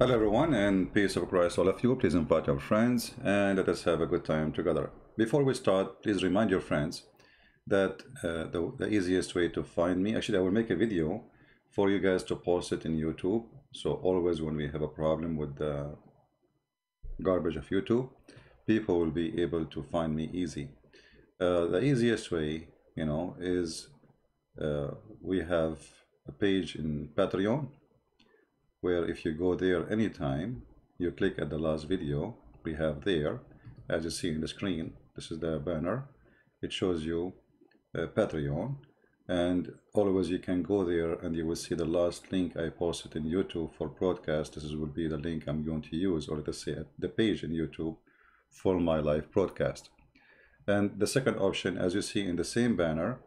Hello everyone and peace of Christ all of you. Please invite your friends and let us have a good time together. Before we start, please remind your friends that the easiest way to find me, actually I will make a video for you guys to post it in YouTube. So always when we have a problem with the garbage of YouTube, people will be able to find me easy. The easiest way, is we have a page in Patreon where if you go there anytime, you click at the last video we have there, as you see in the screen, this is the banner. It shows you Patreon, and always you can go there and you will see the last link I posted in YouTube for broadcast. This will be the link I'm going to use, or let us say the page in YouTube for my live broadcast. And the second option, as you see in the same banner,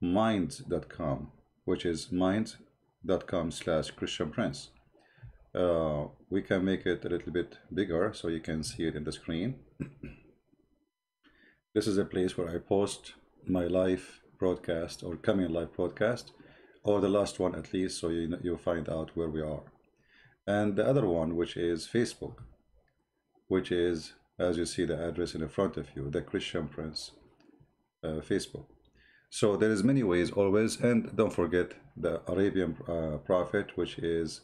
minds.com, which is minds.com/Christian Prince. We can make it a little bit bigger so you can see it in the screen. This is a place where I post my live broadcast or coming live broadcast, or the last one at least, so you find out where we are. And the other one, which is Facebook, which is, as you see the address in front of you, the Christian Prince Facebook. So there is many ways always, and don't forget the Arabian Prophet, which is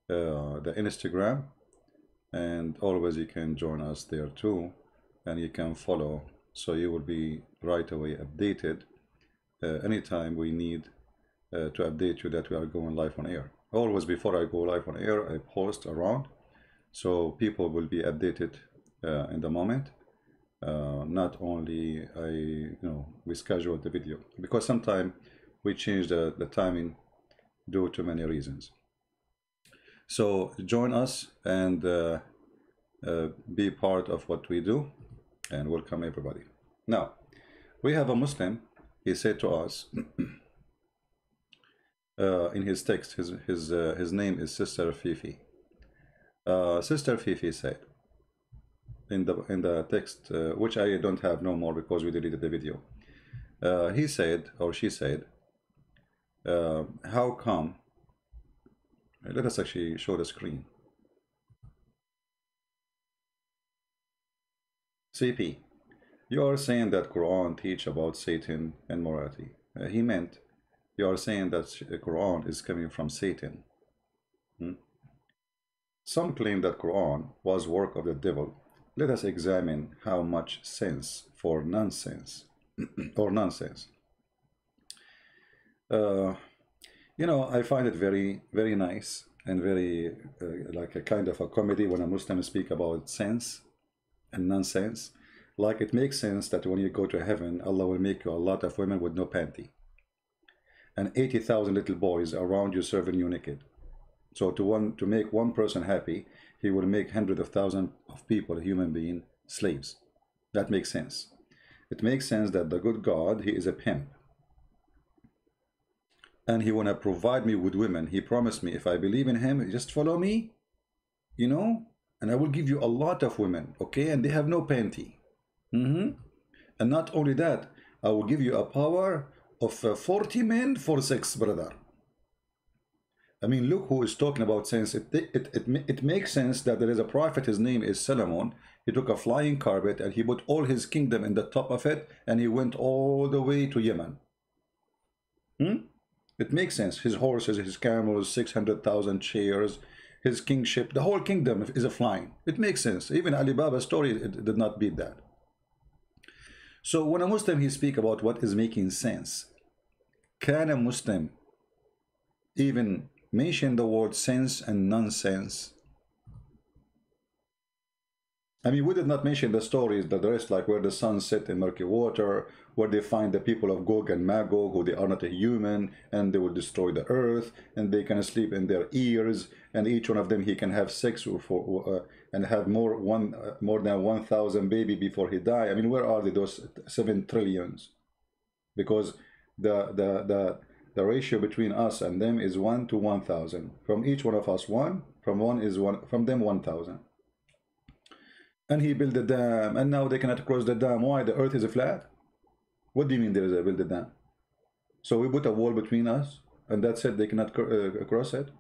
the Instagram, and always you can join us there too, and you can follow, so you will be right away updated anytime we need to update you that we are going live on air. Always before I go live on air, I post around, so people will be updated in the moment. Not only we schedule the video, because sometimes we change the timing due to many reasons. So join us and be part of what we do, and welcome everybody. Now we have a Muslim. He said to us in his text, his name is Sister Fifi. Sister Fifi said in the text, which I don't have no more because we deleted the video. He said, or she said, how come? Let us actually show the screen. CP, you are saying that Quran teach about Satan and morality. He meant you are saying that Quran is coming from Satan. Some claim that Quran was work of the devil. Let us examine how much sense for nonsense or nonsense. I find it very, very nice and very like a kind of a comedy when a Muslim speak about sense and nonsense. Like it makes sense that when you go to heaven, Allah will make you a lot of women with no panty, and 80,000 little boys around you serving you naked. So to make one person happy, he will make hundreds of thousands of people, human being, slaves. That makes sense. It makes sense that the good God, he is a pimp, and he want to provide me with women. He promised me if I believe in him, just follow me, and I will give you a lot of women, okay? And they have no panty. And not only that, I will give you a power of 40 men for sex, brother. I mean, look who is talking about sense. It makes sense that there is a prophet, his name is Solomon. He took a flying carpet and he put all his kingdom in the top of it, and he went all the way to Yemen. It makes sense. His horses, his camels, 600,000 chairs, his kingship, the whole kingdom is a flying. It makes sense. Even Alibaba's story, it did not beat that. So when a Muslim, he speak about what is making sense, can a Muslim even mention the word sense and nonsense? I mean, we did not mention the stories, the rest, like where the sun set in murky water, where they find the people of Gog and Magog, who they are not a human, and they will destroy the earth, and they can sleep in their ears, and each one of them, he can have sex and have more than 1,000 baby before he die. I mean, where are they, those 7 trillions? Because the ratio between us and them is 1 to 1,000. From each one of us, 1, from them 1,000. And he built a dam, and now they cannot cross the dam. Why? The earth is flat? What do you mean there is a build a dam? So we put a wall between us, and that's it, they cannot cross it?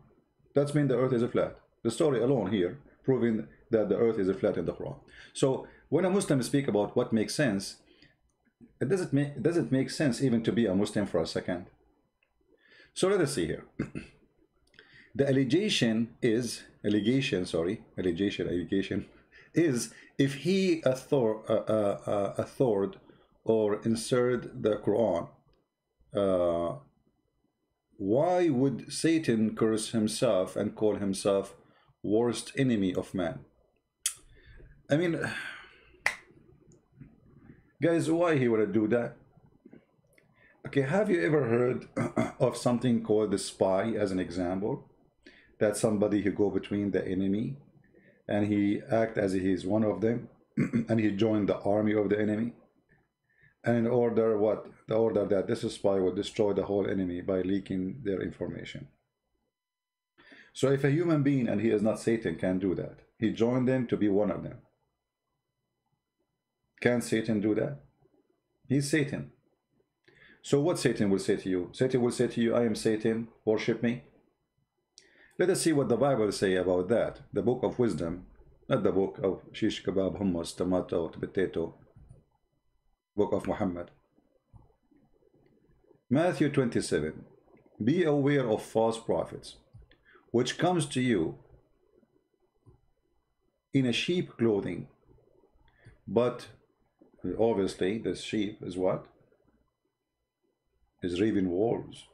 That's mean the earth is flat. The story alone here, proving that the earth is flat in the Quran. So when a Muslim speak about what makes sense, it doesn't make sense even to be a Muslim for a second. So let us see here. The allegation is if he authored or inserted the Quran, why would Satan curse himself and call himself worst enemy of man? I mean, guys, why he would do that? Okay, have you ever heard of something called the spy as an example? That somebody who go between the enemy and he act as if he's one of them and he joined the army of the enemy. And in order what? The order that this spy would destroy the whole enemy by leaking their information. So if a human being, and he is not Satan, can do that, he joined them to be one of them. Can Satan do that? He's Satan. So what Satan will say to you? Satan will say to you, I am Satan, worship me. Let us see what the Bible say about that. The book of wisdom, not the book of shish kebab, hummus, tomato, potato. Book of Muhammad. Matthew 27. Be aware of false prophets, which comes to you in a sheep clothing. But obviously this sheep is what? Is raven wolves.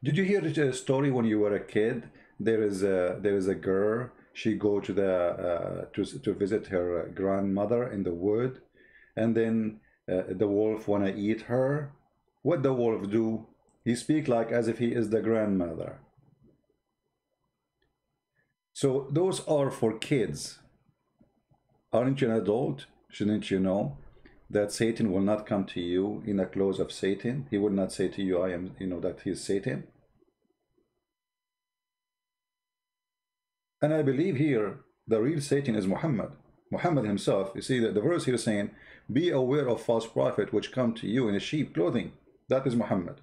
Did you hear the story when you were a kid? There is a girl. She go to the to visit her grandmother in the wood, and then the wolf wanna eat her. What the wolf do? He speak like as if he is the grandmother. So those are for kids. Aren't you an adult? Shouldn't you know that Satan will not come to you in the clothes of Satan? He will not say to you, I am, that he is Satan. And I believe here the real Satan is Muhammad. Muhammad himself. You see that the verse here is saying, be aware of false prophet which come to you in a sheep clothing. That is Muhammad.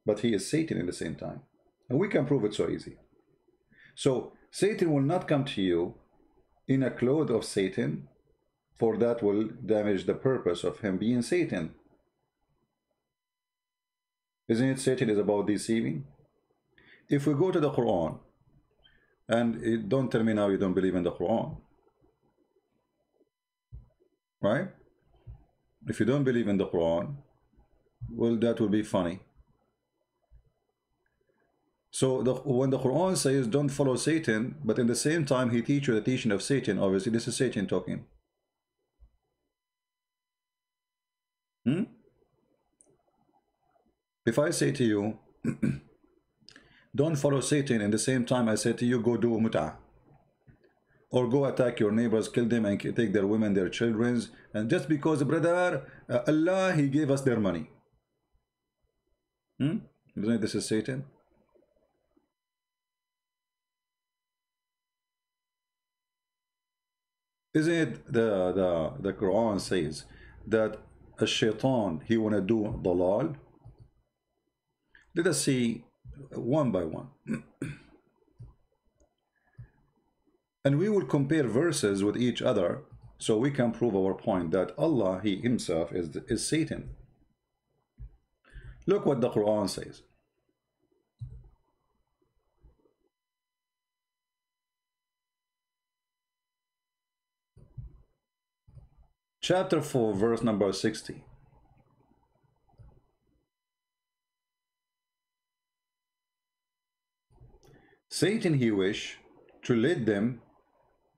But he is Satan in the same time. And we can prove it so easy. So Satan will not come to you in a cloth of Satan, for that will damage the purpose of him being Satan. Isn't it Satan is about deceiving? If we go to the Quran, and don't tell me now you don't believe in the Quran, right? If you don't believe in the Quran, well, that will be funny. So when the Quran says don't follow Satan, but in the same time he teaches you the teaching of Satan, obviously this is Satan talking. If I say to you, don't follow Satan, in the same time I say to you, go do mut'ah, or go attack your neighbors, kill them and take their women, their children, and just because, brother, Allah, he gave us their money. Isn't it this is Satan? Isn't it the Quran says that a shaitan, he wanna do dalal? Let us see one by one. And we will compare verses with each other so we can prove our point that Allah, he himself is Satan. Look what the Quran says. Chapter 4, verse number 60. Satan, he wish to lead them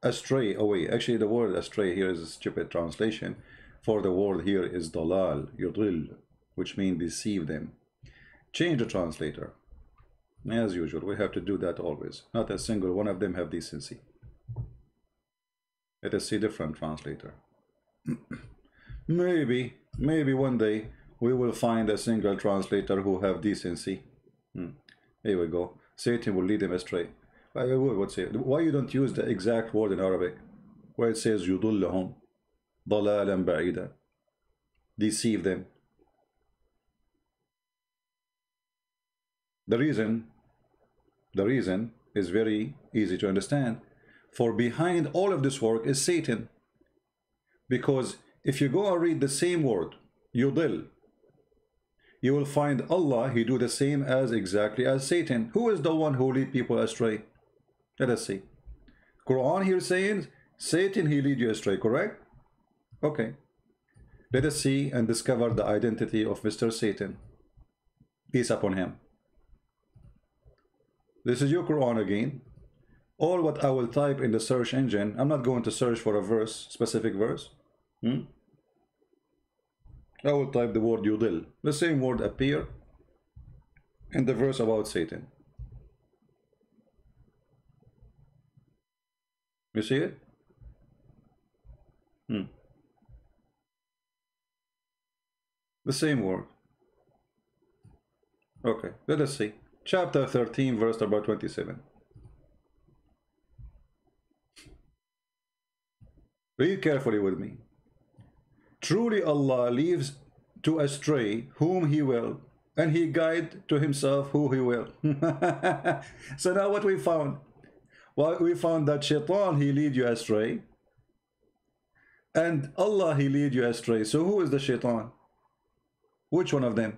astray away. Actually, the word astray here is a stupid translation. For the word here is dalal, yudil, which means deceive them. Change the translator. As usual, we have to do that always. Not a single one of them have decency. Let us see different translator. maybe one day we will find a single translator who have decency. Here we go. Satan will lead them astray. I would say, why you don't use the exact word in Arabic where it says yudullahum dalalan ba'ida, deceive them? The reason is very easy to understand. For behind all of this work is Satan. Because if you go and read the same word, yudil, you will find Allah, he do the same as exactly as Satan. Who is the one who lead people astray? Let us see. Quran here saying, Satan, he lead you astray, correct? Okay. Let us see and discover the identity of Mr. Satan. Peace upon him. This is your Quran again. All what I will type in the search engine, I'm not going to search for a verse, specific verse. I will type the word yudil. The same word appear in the verse about Satan. You see it? The same word. Okay, let us see. Chapter 13, verse number 27. Read carefully with me. Truly Allah leaves to astray whom he will, and he guide to himself who he will. So now what we found? Well, we found that Shaitan, he lead you astray, and Allah, he lead you astray. So who is the Shaitan? Which one of them?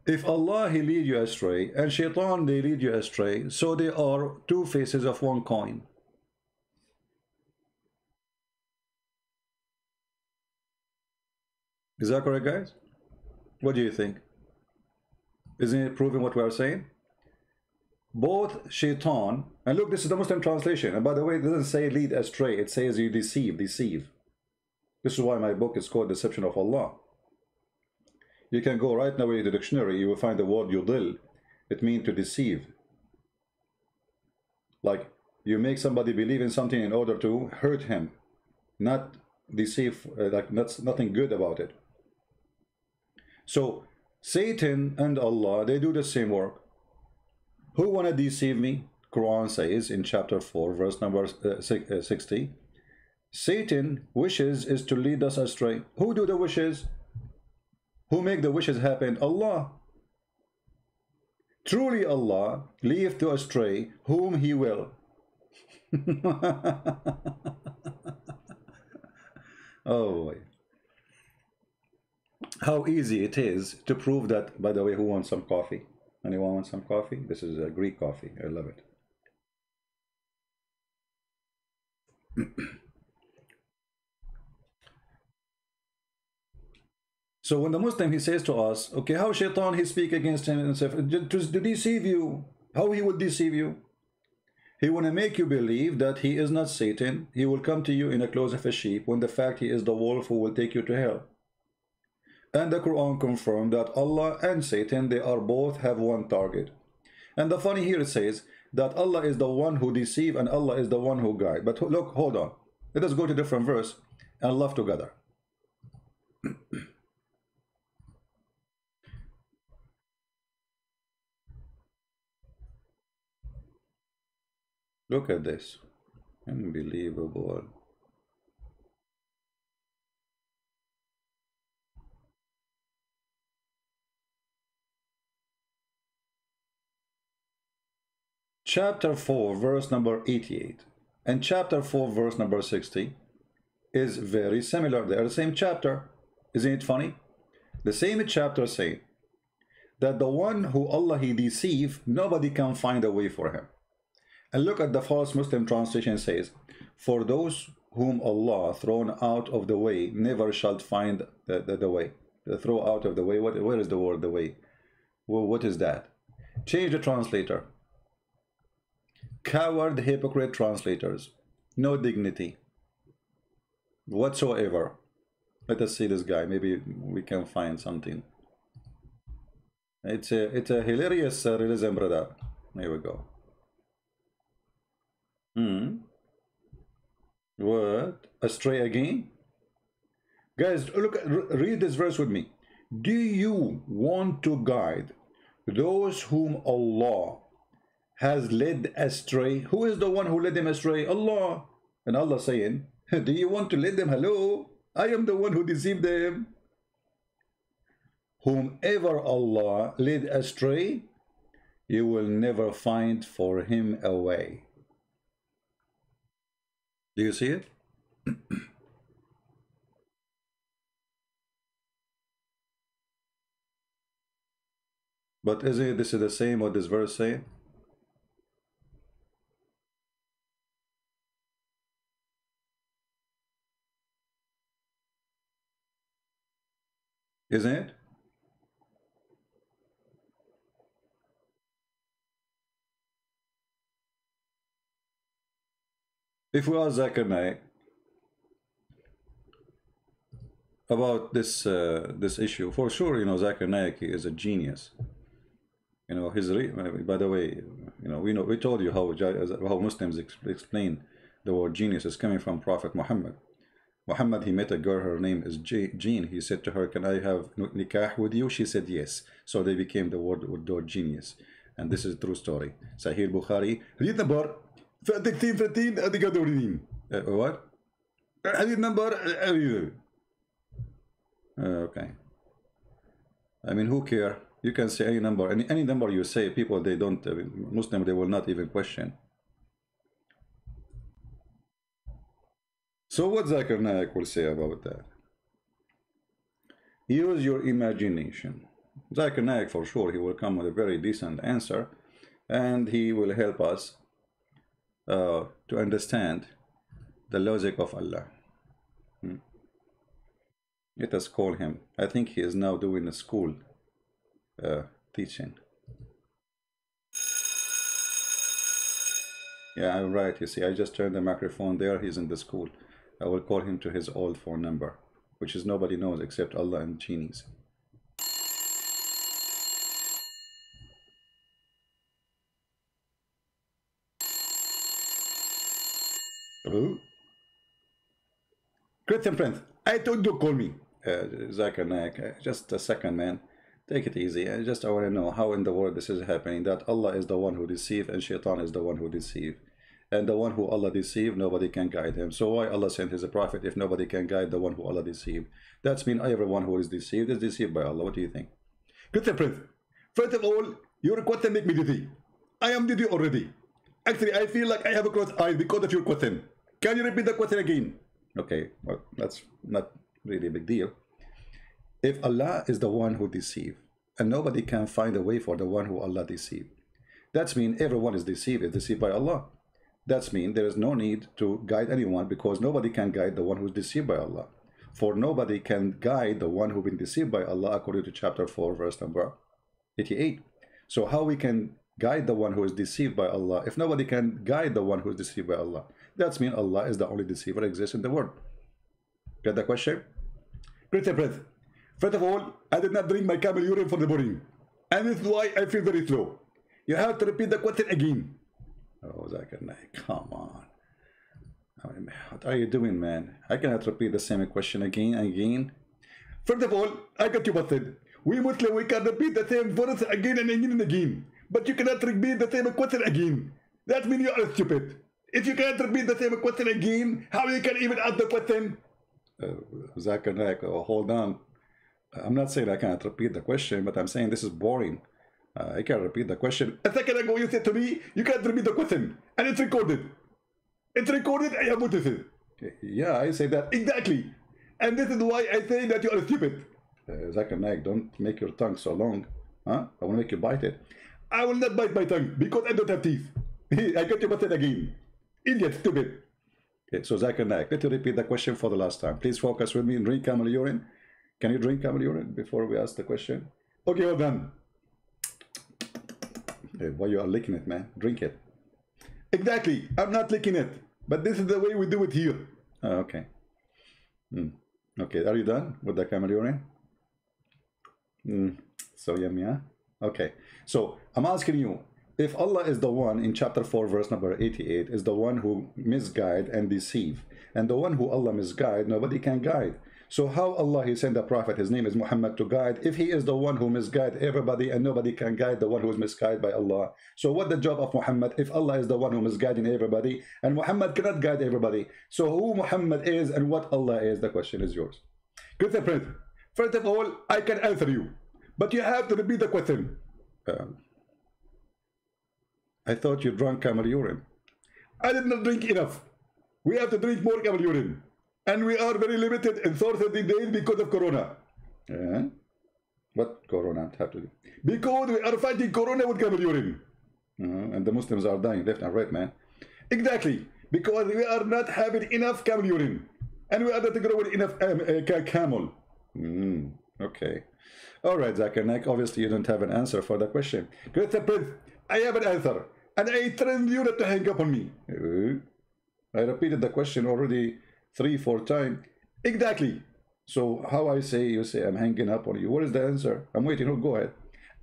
If Allah, he lead you astray, and Shaitan, they lead you astray, so they are two faces of one coin. Is that correct, guys? What do you think? Isn't it proving what we are saying? Both Shaitan, and look, this is the Muslim translation, and by the way, it doesn't say lead astray, it says you deceive. This is why my book is called Deception of Allah. You can go right now in the dictionary, you will find the word yudil. It means to deceive. Like, you make somebody believe in something in order to hurt him, not deceive, like that's nothing good about it. So, Satan and Allah, they do the same work. Who want to deceive me? Quran says in chapter 4, verse number 60, Satan wishes is to lead us astray. Who do the wishes? Who make the wishes happen? Allah. Truly Allah leave to astray whom he will. Oh boy. How easy it is to prove that. By the way, who wants some coffee? Anyone want some coffee? This is a Greek coffee. I love it. So when the Muslim, he says to us, okay, how Shaitan, he speak against him and stuff, to deceive you. How he would deceive you? He want to make you believe that he is not Satan. He will come to you in the clothes of a sheep, when the fact he is the wolf who will take you to hell. And the Quran confirmed that Allah and Satan, they are both have one target. And the funny here, it says that Allah is the one who deceive and Allah is the one who guide. But look, hold on. Let us go to a different verse and love together. Look at this. Unbelievable. Chapter 4, verse number 88, and chapter 4, verse number 60 is very similar. They are the same chapter. Isn't it funny? The same chapter say that the one who Allah he deceive, nobody can find a way for him. And look at the false Muslim translation says, for those whom Allah thrown out of the way, never shall find the way. The throw out of the way, where is the word the way? Well, what is that? Change the translator. Coward, hypocrite translators. No dignity whatsoever. Let us see this guy. Maybe we can find something. It's a hilarious realism, brother. There we go. What? Astray again? Guys, look, read this verse with me. Do you want to guide those whom Allah has led astray? Who is the one who led them astray? Allah. And Allah saying, do you want to lead them? Hello, I am the one who deceived them. Whomever Allah led astray, You will never find for him a way. Do you see it? But is it this is the same what this verse saying? Isn't it? If we ask Zakir Naik about this issue, for sure, Zakir Naik is a genius. By the way, we told you how Muslims explain the word genius is coming from Prophet Muhammad. Muhammad, he met a girl, her name is Jean. He said to her, can I have nikah with you? She said yes. So they became the word genius. And this is a true story. Sahih Bukhari. Hadith number 13 what? Hadith number okay. I mean, who care? You can say any number. Any number you say, people, they don't, Muslim, they will not even question. So what Zakir Naik will say about that? Use your imagination. Zakir Naik, for sure, he will come with a very decent answer, and he will help us to understand the logic of Allah. Let us call him. I think he is now doing a school teaching. Yeah, I'm right. You see, I just turned the microphone there. He's in the school. I will call him to his old phone number, which is nobody knows except Allah and genies. Hello? Christian friends, I told you call me. Zakir Naik, just a second, man. Take it easy. I want to know how in the world this is happening, that Allah is the one who deceives and Shaitan is the one who deceives. And the one who Allah deceived, nobody can guide him. So why Allah sent his prophet if nobody can guide the one who Allah deceived? That's mean everyone who is deceived by Allah. What do you think? Good friend. First of all, your question make me dizzy. I am dizzy already. Actually, I feel like I have a closed eye because of your question. Can you repeat the question again? Okay, well, that's not really a big deal. If Allah is the one who deceived, and nobody can find a way for the one who Allah deceived, that's mean everyone is deceived by Allah. That's mean there is no need to guide anyone, because nobody can guide the one who is deceived by Allah. For nobody can guide the one who has been deceived by Allah, according to chapter 4, verse number 88. So how we can guide the one who is deceived by Allah if nobody can guide the one who is deceived by Allah? That's mean Allah is the only deceiver exists in the world. Get the question? Great breath. First of all, I did not drink my camel urine for the morning, and this is why I feel very slow. You have to repeat the question again. Oh, Zakir Naik, come on. I mean, what are you doing, man? I cannot repeat the same question again and again. First of all, I got you busted. We Muslims, we can repeat the same verse again and again and again. But you cannot repeat the same question again. That means you are stupid. If you can't repeat the same question again, how you can even ask the question? Zakir Naik, hold on. I'm not saying I can't repeat the question, but I'm saying this is boring. I can't repeat the question. A second ago you said to me, you can't repeat the question. And it's recorded. It's recorded, I have noticed it. Yeah, I say that. Exactly. And this is why I say that you are stupid. Zakir Naik, don't make your tongue so long. Huh? I will make you bite it. I will not bite my tongue because I don't have teeth. I got you busted again. Idiot, stupid. Okay, so Zakir Naik, let me repeat the question for the last time. Please focus with me and drink camel urine. Can you drink camel urine before we ask the question? Okay, well done. Hey, why you are licking it, man? Drink it. Exactly. I'm not licking it. But this is the way we do it here. Oh, okay. Okay, are you done with the camel urine? So yummy, huh? Okay. So I'm asking you, if Allah is the one in chapter 4, verse number 88, is the one who misguide and deceive, and the one who Allah misguide, nobody can guide. So how Allah, he sent a prophet, his name is Muhammad, to guide, if he is the one who misguide everybody and nobody can guide the one who is misguided by Allah? So what the job of Muhammad if Allah is the one who misguiding everybody and Muhammad cannot guide everybody? So who Muhammad is and what Allah is, the question is yours. Good friend, first of all, I can answer you, but you have to repeat the question. I thought you drank camel urine. I did not drink enough. We have to drink more camel urine. And we are very limited in 30 days because of Corona. What Corona have to do? Because we are fighting Corona with camel urine. And the Muslims are dying left and right, man. Exactly. Because we are not having enough camel urine. And we are not growing enough camel. Okay. All right, Zakir Naik. Obviously, you don't have an answer for the question. Christian Prince, I have an answer. And I trained you not to hang up on me. I repeated the question already 3-4 times. Exactly. So how I say, you say I'm hanging up on you. What is the answer? I'm waiting. Oh, go ahead.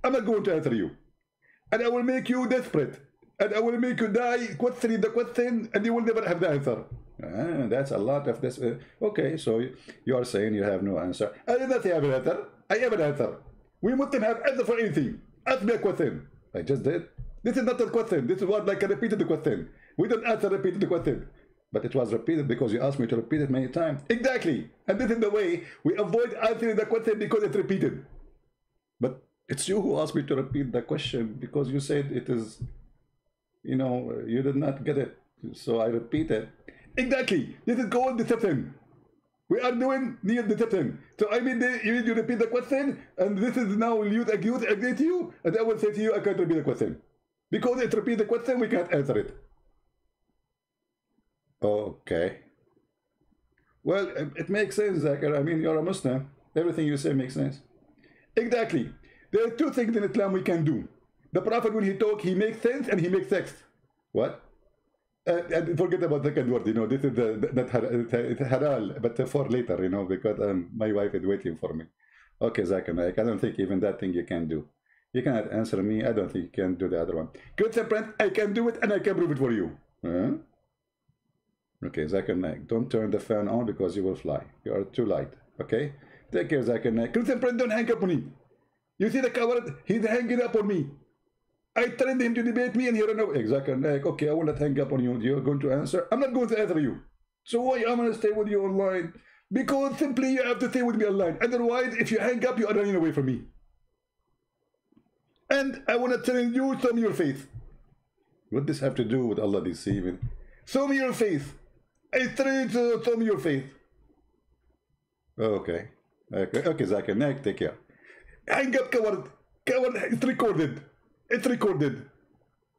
I'm not going to answer you. And I will make you desperate. And I will make you die questioning the question, and you will never have the answer. That's a lot of this. Okay, so you are saying you have no answer. I did not say I have an answer. I have an answer. We mustn't have answer for anything. Ask me a question. I just did. This is not a question. This is what like I repeated the question. We don't answer repeated the question. But it was repeated because you asked me to repeat it many times. Exactly. And this is the way we avoid answering the question because it's repeated. But it's you who asked me to repeat the question because you said it is, you know, you did not get it. So I repeat it. Exactly. This is called deception. We are doing near deception. So I mean, you repeat the question, and this is now use against you, and I will say to you, I can't repeat the question. Because it repeats the question, we can't answer it. Okay. Well, it makes sense, Zakir. I mean, you're a Muslim. Everything you say makes sense. Exactly. There are two things in Islam we can do. The Prophet, when he talks, he makes sense and he makes sex. What? And forget about the second word, you know, this is not halal, but for later, you know, because my wife is waiting for me. Okay, Zakir Naik, I don't think even that thing you can do. You cannot answer me. I don't think you can do the other one. Good friend, I can do it and I can prove it for you. Okay, Zakir Naik, don't turn the fan on because you will fly. You are too light. Okay? Take care, Zakir Naik. Christian friend, don't hang up on me. You see the coward? He's hanging up on me. I trained him to debate me and he ran away. Zakir Naik, okay, I will not hang up on you. You're going to answer? I'm not going to answer you. So why am I going to stay with you online? Because simply you have to stay with me online. Otherwise, if you hang up, you are running away from me. And I want to tell you, show me your face. What does this have to do with Allah deceiving? Show me your face. I trained to show me your face. Okay. Okay, Zakir Naik, take care. Hang up, coward. Coward, it's recorded. It's recorded.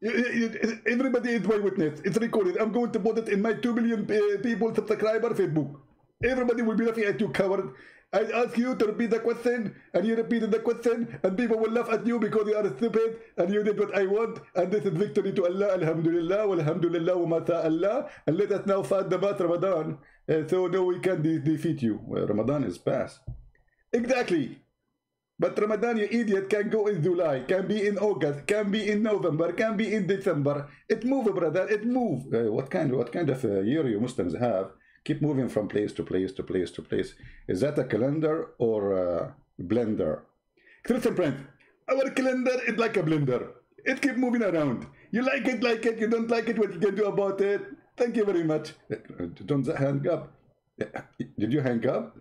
Everybody is my witness. It's recorded. I'm going to put it in my 2 billion people subscriber Facebook. Everybody will be laughing at you, coward. I ask you to repeat the question, and you repeated the question, and people will laugh at you because you are stupid, and you did what I want, and this is victory to Allah, alhamdulillah, walhamdulillah, wa mata Allah, and let us now fight the month Ramadan, so now we can defeat you. Well, Ramadan is past. Exactly. But Ramadan, you idiot, can go in July, can be in August, can be in November, can be in December. It move, brother, it move. What kind of year you Muslims have? Keep moving from place to place to place to place. Is that a calendar or a blender? Christian friends, our calendar is like a blender. It keeps moving around. You like it, you don't like it, what you can do about it. Thank you very much. Don't hang up. Did you hang up?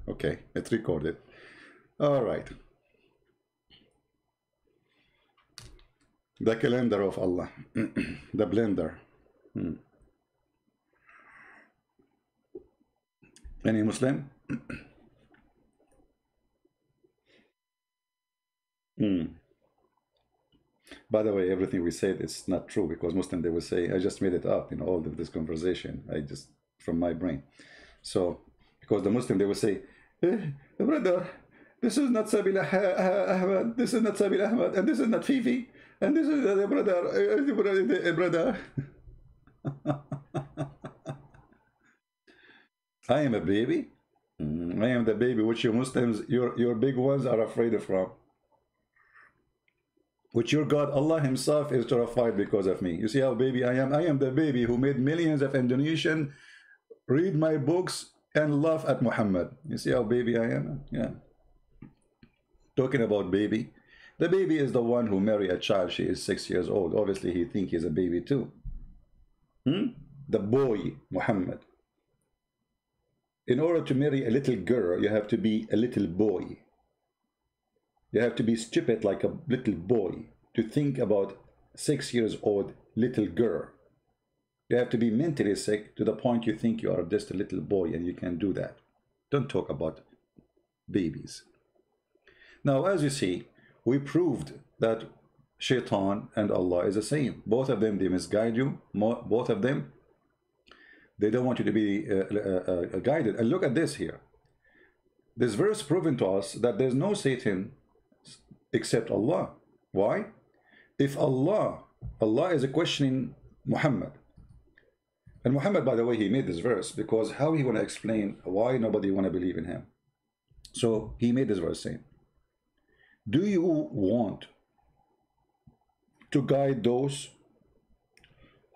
Okay, it's recorded. All right. The calendar of Allah. The blender. Any Muslim? By the way, everything we said is not true because Muslim, they will say, I just made it up in all of this conversation. I just, from my brain. So, because the Muslim, they will say, brother, this is not Sabil Ahmad, this is not Sabil Ahmad, and this is not Fifi, and this is brother. I am a baby. I am the baby which you Muslims, your big ones are afraid from. Which your God, Allah himself is terrified because of me. You see how baby I am? I am the baby who made millions of Indonesians read my books and laugh at Muhammad. You see how baby I am? Yeah. Talking about baby. The baby is the one who marry a child. She is 6 years old. Obviously, he think he's a baby too. The boy, Muhammad. In order to marry a little girl, you have to be a little boy. You have to be stupid like a little boy to think about 6 years old little girl. You have to be mentally sick to the point you think you are just a little boy and you can do that. Don't talk about babies. Now, as you see, we proved that Shaitan and Allah is the same. Both of them, they misguide you. Both of them, they don't want you to be guided. And look at this here. This verse proven to us that there's no Satan except Allah. Why? If Allah is questioning Muhammad, and Muhammad, by the way, he made this verse because how he want to explain why nobody want to believe in him. So he made this verse saying, do you want to guide those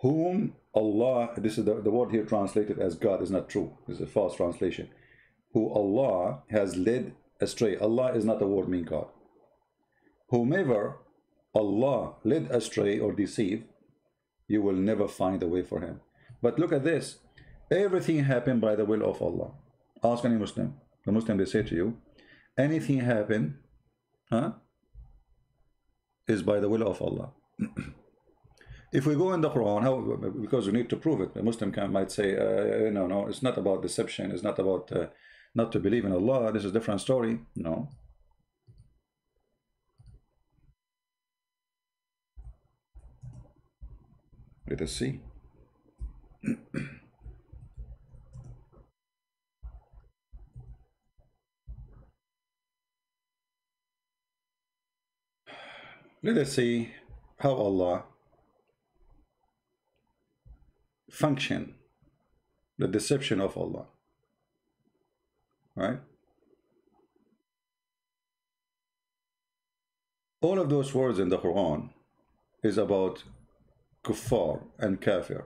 whom Allah, this is the word here translated as God is not true, this is a false translation, who Allah has led astray. Allah is not the word mean God. Whomever Allah led astray or deceive, you will never find a way for him. But look at this. Everything happened by the will of Allah. Ask any Muslim. The Muslim, they say to you, anything happen is by the will of Allah. If we go in the Quran, how, because we need to prove it, the Muslim might say, no, it's not about deception. It's not about not to believe in Allah. This is a different story. No. Let us see. Let us see how Allah function, the deception of Allah, right? All of those words in the Quran is about kuffar and kafir,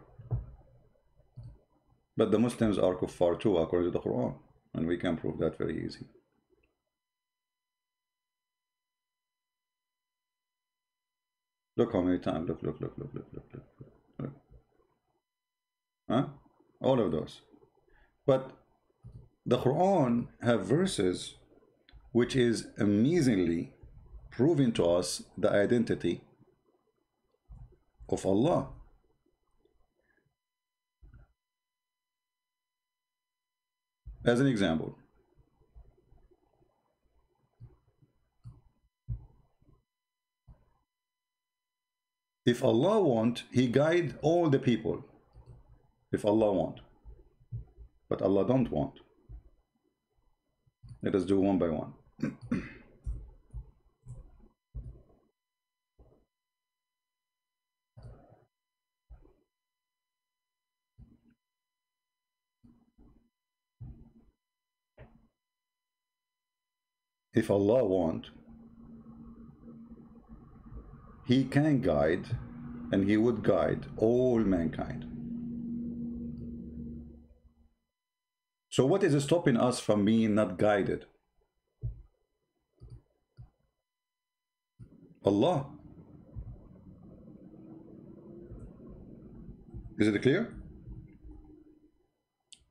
but the Muslims are kuffar too according to the Quran, and we can prove that very easy. Look how many times, look. Huh? All of those. But the Quran have verses which is amazingly proving to us the identity of Allah. As an example, if Allah want, He guide all the people. If Allah want, but Allah don't want. Let us do one by one. If Allah want, He can guide, and He would guide all mankind. So what is stopping us from being not guided? Allah. Is it clear?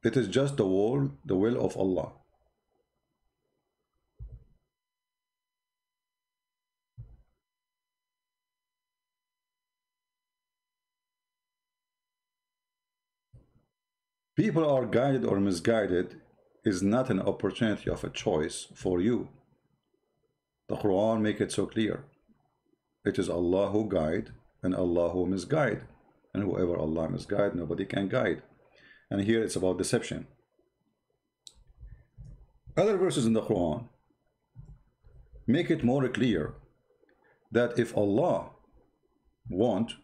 It is just the will of Allah. People are guided or misguided is not an opportunity of a choice for you. The Quran make it so clear. It is Allah who guide and Allah who misguide. And whoever Allah misguide, nobody can guide. And here it's about deception. Other verses in the Quran make it more clear that if Allah want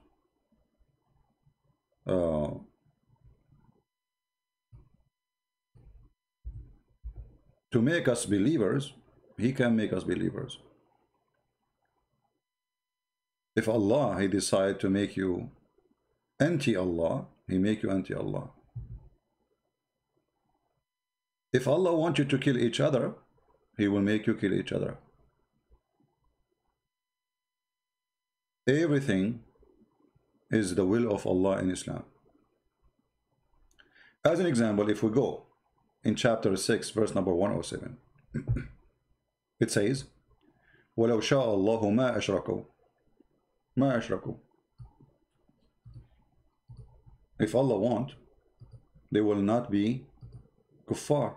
to make us believers, He can make us believers. If Allah, He decide to make you anti-Allah, He make you anti-Allah. If Allah wants you to kill each other, He will make you kill each other. Everything is the will of Allah in Islam. As an example, if we go in chapter 6, verse number 107, it says, وَلَوْ شَاءَ اللَّهُ مَا أَشْرَكُوا If Allah want, they will not be kuffar.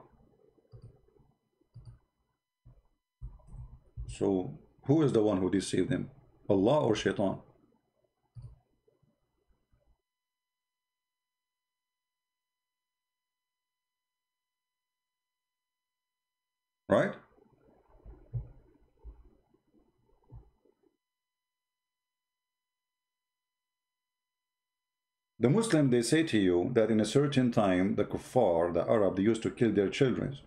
So who is the one who deceived them? Allah or shaitan? Right? The Muslim, they say to you that in a certain time, the kuffar, the Arab, they used to kill their children.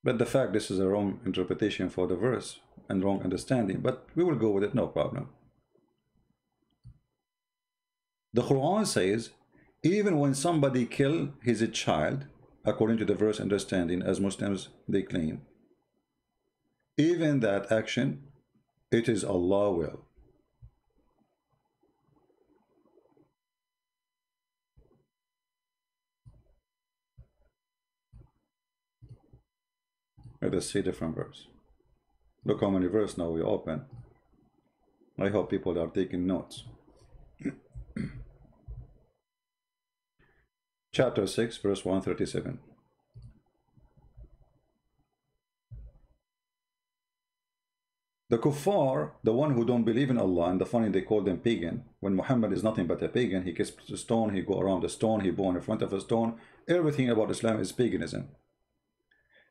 But the fact this is a wrong interpretation for the verse and wrong understanding, but we will go with it, no problem. The Quran says, even when somebody kill his child, according to the verse understanding, as Muslims they claim, even that action, it is Allah will. Let us see different verse. Look how many verse now we open. I hope people are taking notes. Chapter 6, verse 137. The kuffar, the one who don't believe in Allah, and the funny they call them pagan, when Muhammad is nothing but a pagan, he kisses a stone, he go around a stone, he born in front of a stone, everything about Islam is paganism.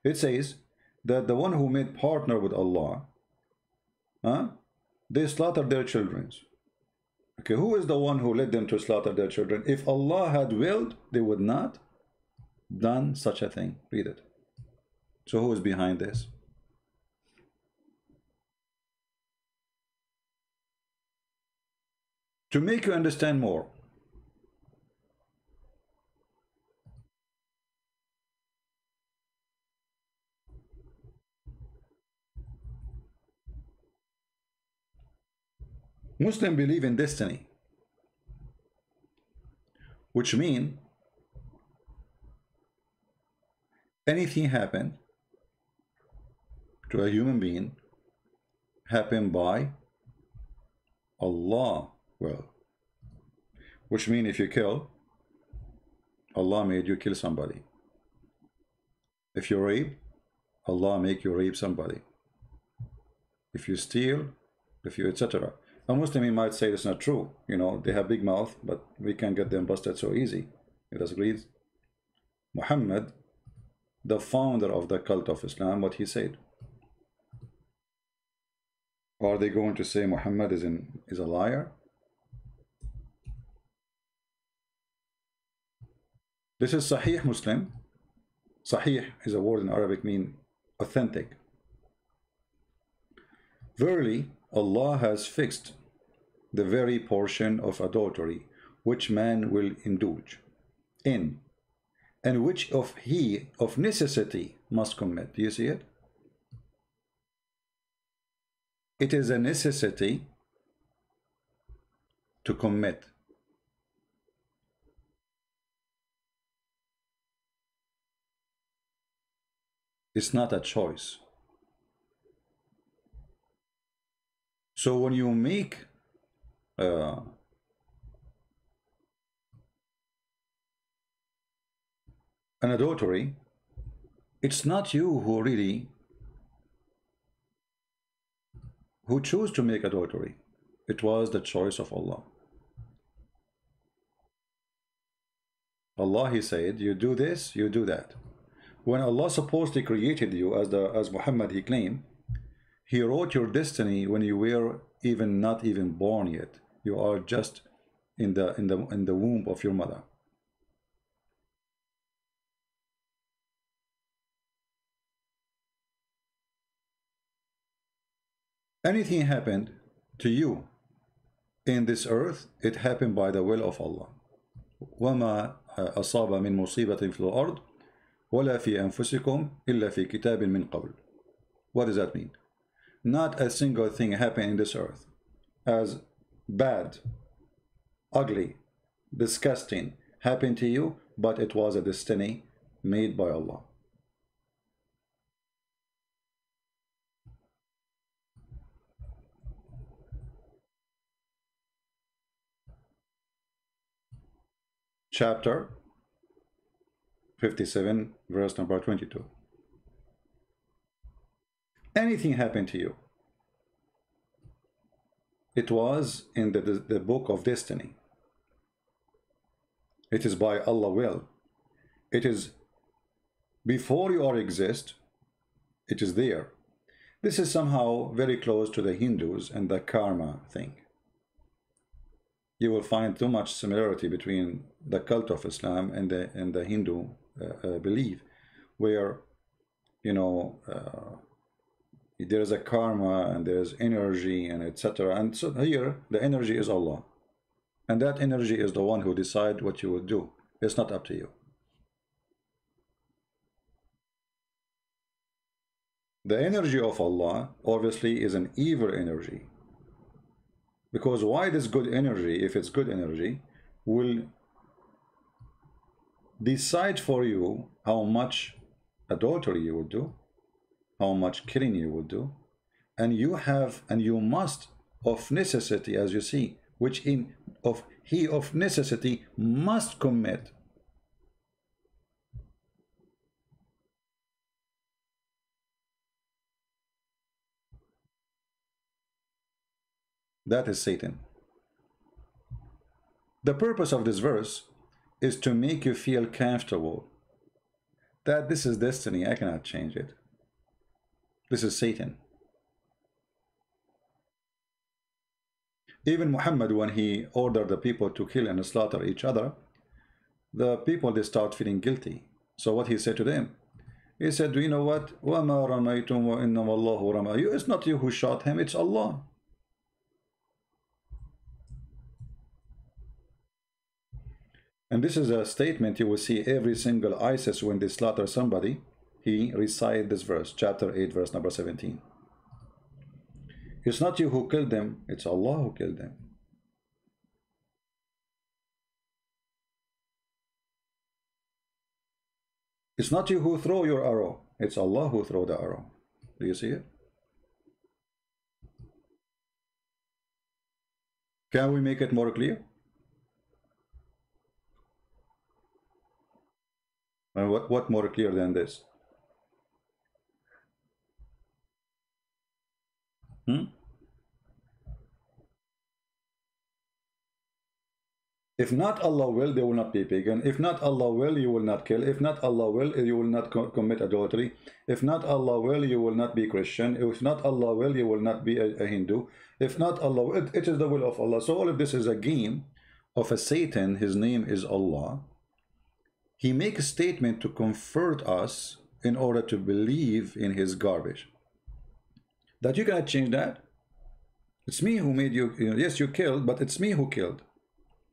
It says that the one who made partner with Allah, they slaughter their children. Okay, who is the one who led them to slaughter their children? If Allah had willed, they would not done such a thing. Read it. So who is behind this? To make you understand more, Muslims believe in destiny, which means anything happen to a human being happen by Allah will. Which means if you kill, Allah made you kill somebody. If you rape, Allah make you rape somebody. If you steal, if you etc. A Muslim might say it's not true. You know, they have big mouth, but we can't get them busted so easy. It does agree. Muhammad, the founder of the cult of Islam, what he said. Are they going to say Muhammad is a liar? This is Sahih Muslim. Sahih is a word in Arabic mean authentic. Verily, Allah has fixed the very portion of adultery which man will indulge in, and which he of necessity must commit. Do you see it? It is a necessity to commit. It's not a choice. So when you make an adultery, it's not you who choose to make adultery. It was the choice of Allah. Allah, he said, you do this, you do that. When Allah supposedly created you, as Muhammad he claimed, he wrote your destiny when you were not even born yet. You are just in the womb of your mother. Anything happened to you in this earth, it happened by the will of Allah. وما أصاب من مصيبة في الأرض ولا في أنفسكم إلا في كتاب من قبل. What does that mean? Not a single thing happened in this earth as bad, ugly, disgusting happened to you, but it was a destiny made by Allah. chapter 57, verse number 22. Anything happened to you, it was in the book of destiny. It is by Allah will. It is before you are exist, it is there. This is somehow very close to the Hindus and the karma thing. You will find too much similarity between the cult of Islam and the Hindu belief, where, you know, there is a karma and there is energy and etc. And so here the energy is Allah, and that energy is the one who decides what you will do. It's not up to you. The energy of Allah obviously is an evil energy, because why this good energy, if it's good energy, will decide for you how much adultery you will do, how much killing you will do, and you must of necessity, as you see, which he of necessity must commit. That is Satan. The purpose of this verse is to make you feel comfortable that this is destiny, I cannot change it. This is Satan. Even Muhammad, when he ordered the people to kill and slaughter each other, the people, they start feeling guilty. So what he said to them? He said, do you know what? وَمَا رَمَيْتُمْ وَإِنَّمَا اللَّهُ رَمَى. It's not you who shot him, it's Allah. And this is a statement you will see every single ISIS when they slaughter somebody. He recites this verse, chapter 8, verse number 17. It's not you who killed them, it's Allah who killed them. It's not you who throw your arrow, it's Allah who throw the arrow. Do you see it? Can we make it more clear? And what more clear than this? If not Allah will, they will not be pagan. If not Allah will, you will not kill. If not Allah will, you will not commit adultery. If not Allah will, you will not be Christian. If not Allah will, you will not be a Hindu. If not Allah will, it is the will of Allah. So all of this is a game of a Satan. His name is Allah. He makes a statement to comfort us in order to believe in his garbage. That you cannot change that. It's me who made you, yes, you killed, but it's me who killed.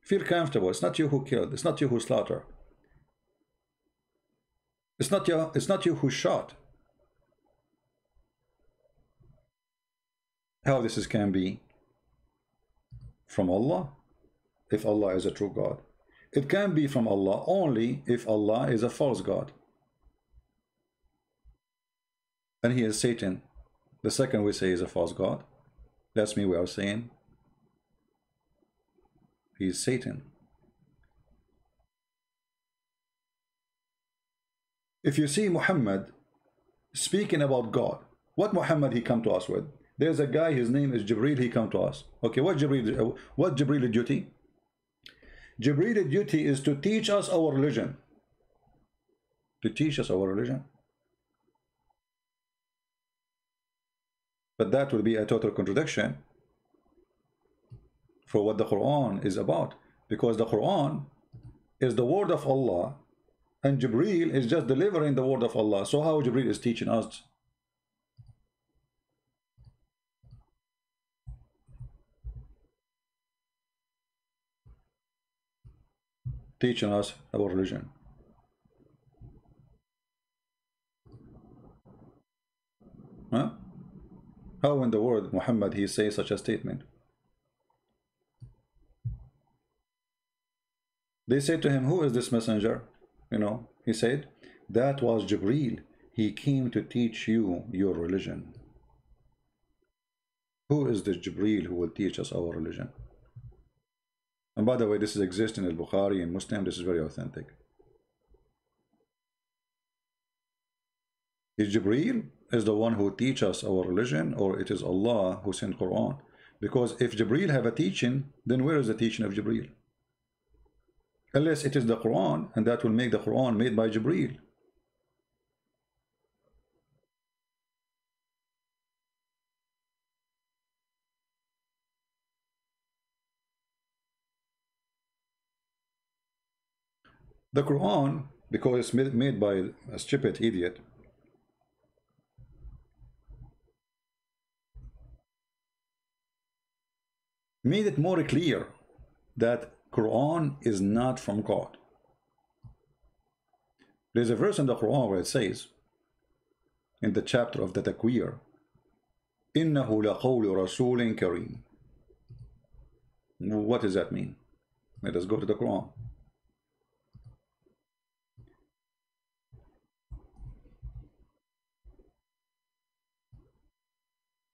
Feel comfortable. It's not you who killed. It's not you who slaughtered. It's not you who shot. How this can be from Allah, if Allah is a true God. It can be from Allah only if Allah is a false God. And he is Satan. The second we say is a false God. That's me we are saying. He is Satan. If you see Muhammad speaking about God, what Muhammad he come to us with? There's a guy, his name is Jibreel, he come to us. Okay, what Jibreel duty? Jibreel duty is to teach us our religion. To teach us our religion. But that will be a total contradiction for what the Quran is about, because the Quran is the word of Allah and Jibreel is just delivering the word of Allah. So how Jibreel is teaching us? Teaching us our religion. Huh? How in the word Muhammad he says such a statement? They said to him, who is this messenger? He said, that was Jibreel. He came to teach you your religion. Who is this Jibreel who will teach us our religion? And by the way, this is exists in al-Bukhari and Muslim. This is very authentic. Is Jibreel is the one who teaches us our religion, or it is Allah who sent Quran? Because if Jibreel have a teaching, then where is the teaching of Jibreel? Unless it is the Quran, and that will make the Quran made by Jibreel. The Quran, because it's made by a stupid idiot, made it more clear that Quran is not from God. There's a verse in the Quran where it says, in the chapter of the Takwir, إِنَّهُ لَقَوْلُ رَسُولٍ كَرِيمٍ. What does that mean? Let us go to the Quran.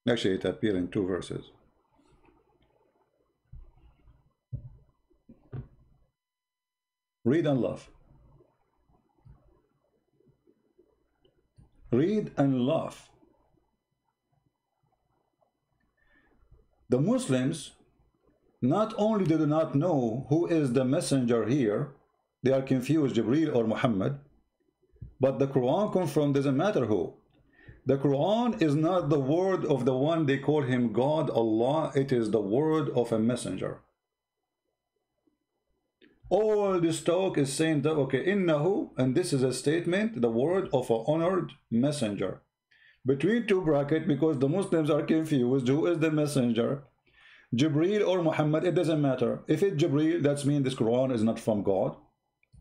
Actually, it appears in two verses. Read and laugh. Read and laugh. The Muslims not only do not know who is the messenger here, they are confused, Jibreel or Muhammad, but the Quran confirmed doesn't matter who. The Quran is not the word of the one they call him God, Allah, it is the word of a messenger. All this talk is saying that, okay, innahu, and this is a statement, the word of an honored messenger. Between two brackets, because the Muslims are confused, who is the messenger? Jibreel or Muhammad, it doesn't matter. If it's Jibreel, that means this Quran is not from God.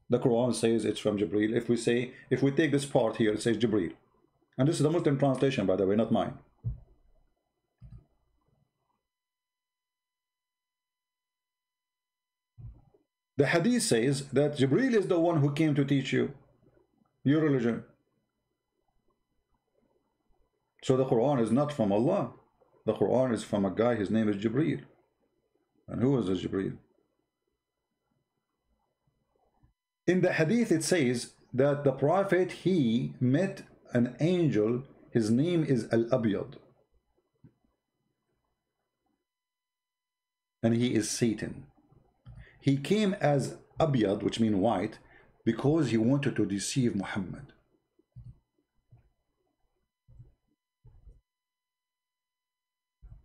The Quran says it's from Jibreel. If we take this part here, it says Jibreel. And this is the Muslim translation, by the way, not mine. The hadith says that Jibreel is the one who came to teach you your religion. So the Quran is not from Allah. The Quran is from a guy, his name is Jibreel. And who is this Jibreel? In the hadith it says that the Prophet, he met an angel, his name is Al-Abyad. And he is Satan. He came as Abyad, which means white, because he wanted to deceive Muhammad.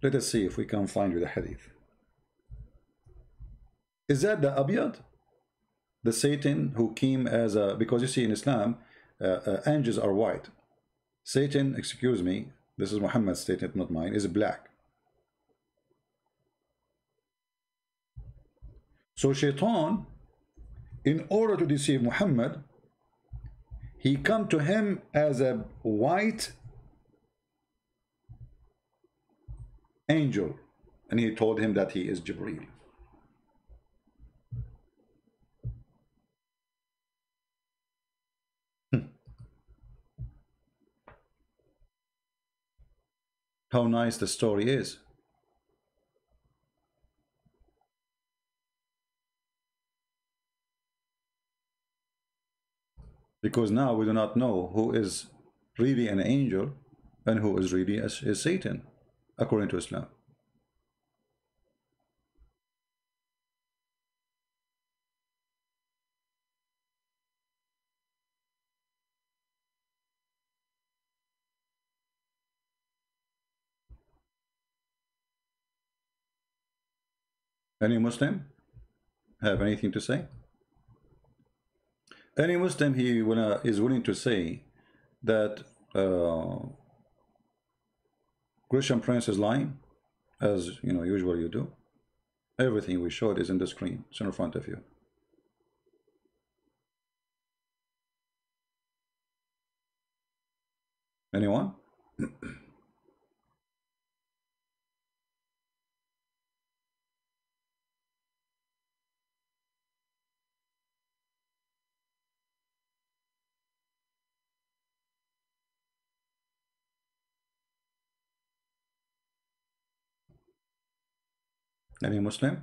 Let us see if we can find you the hadith. Is that the Abyad? The Satan who came as a, because you see in Islam, angels are white. Satan, excuse me, this is Muhammad's statement, not mine, is black. So Shaitan, in order to deceive Muhammad, he come to him as a white angel, and he told him that he is Jibreel. How nice the story is. Because now we do not know who is really an angel and who is really is Satan, according to Islam. Any Muslim have anything to say? Any Muslim is willing to say that Christian Prince is lying, as you know, usually you do. Everything we showed is in the screen. It's in front of you. Anyone? Any Muslim?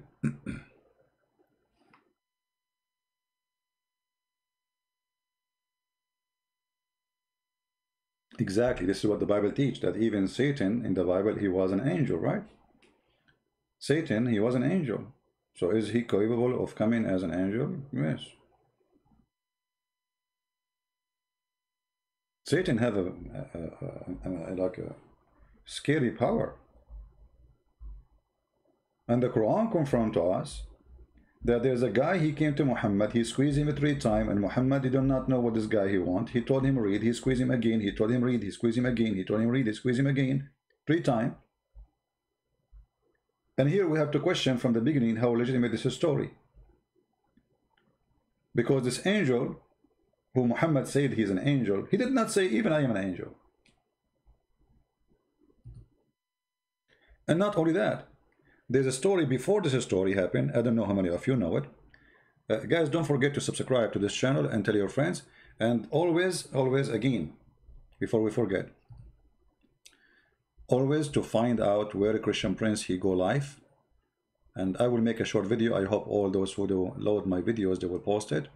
Exactly. This is what the Bible teaches, that even Satan in the Bible, he was an angel, right? Satan, he was an angel. So is he capable of coming as an angel? Yes. Satan have like a scary power. And the Quran confirmed to us that there's a guy, he came to Muhammad, he squeezed him 3 times, and Muhammad did not know what this guy he want. He told him read, he squeezed him again, he told him read, he squeezed him again, he told him read, he squeezed him again, 3 times. And here we have to question from the beginning how legitimate this is story. Because this angel, who Muhammad said he's an angel, he did not say even I am an angel. And not only that, there's a story before this story happened. I don't know how many of you know it. Guys, don't forget to subscribe to this channel and tell your friends. And always again, before we forget, always to find out where Christian Prince he go live. And I will make a short video. I hope all those who do load my videos, they will post it.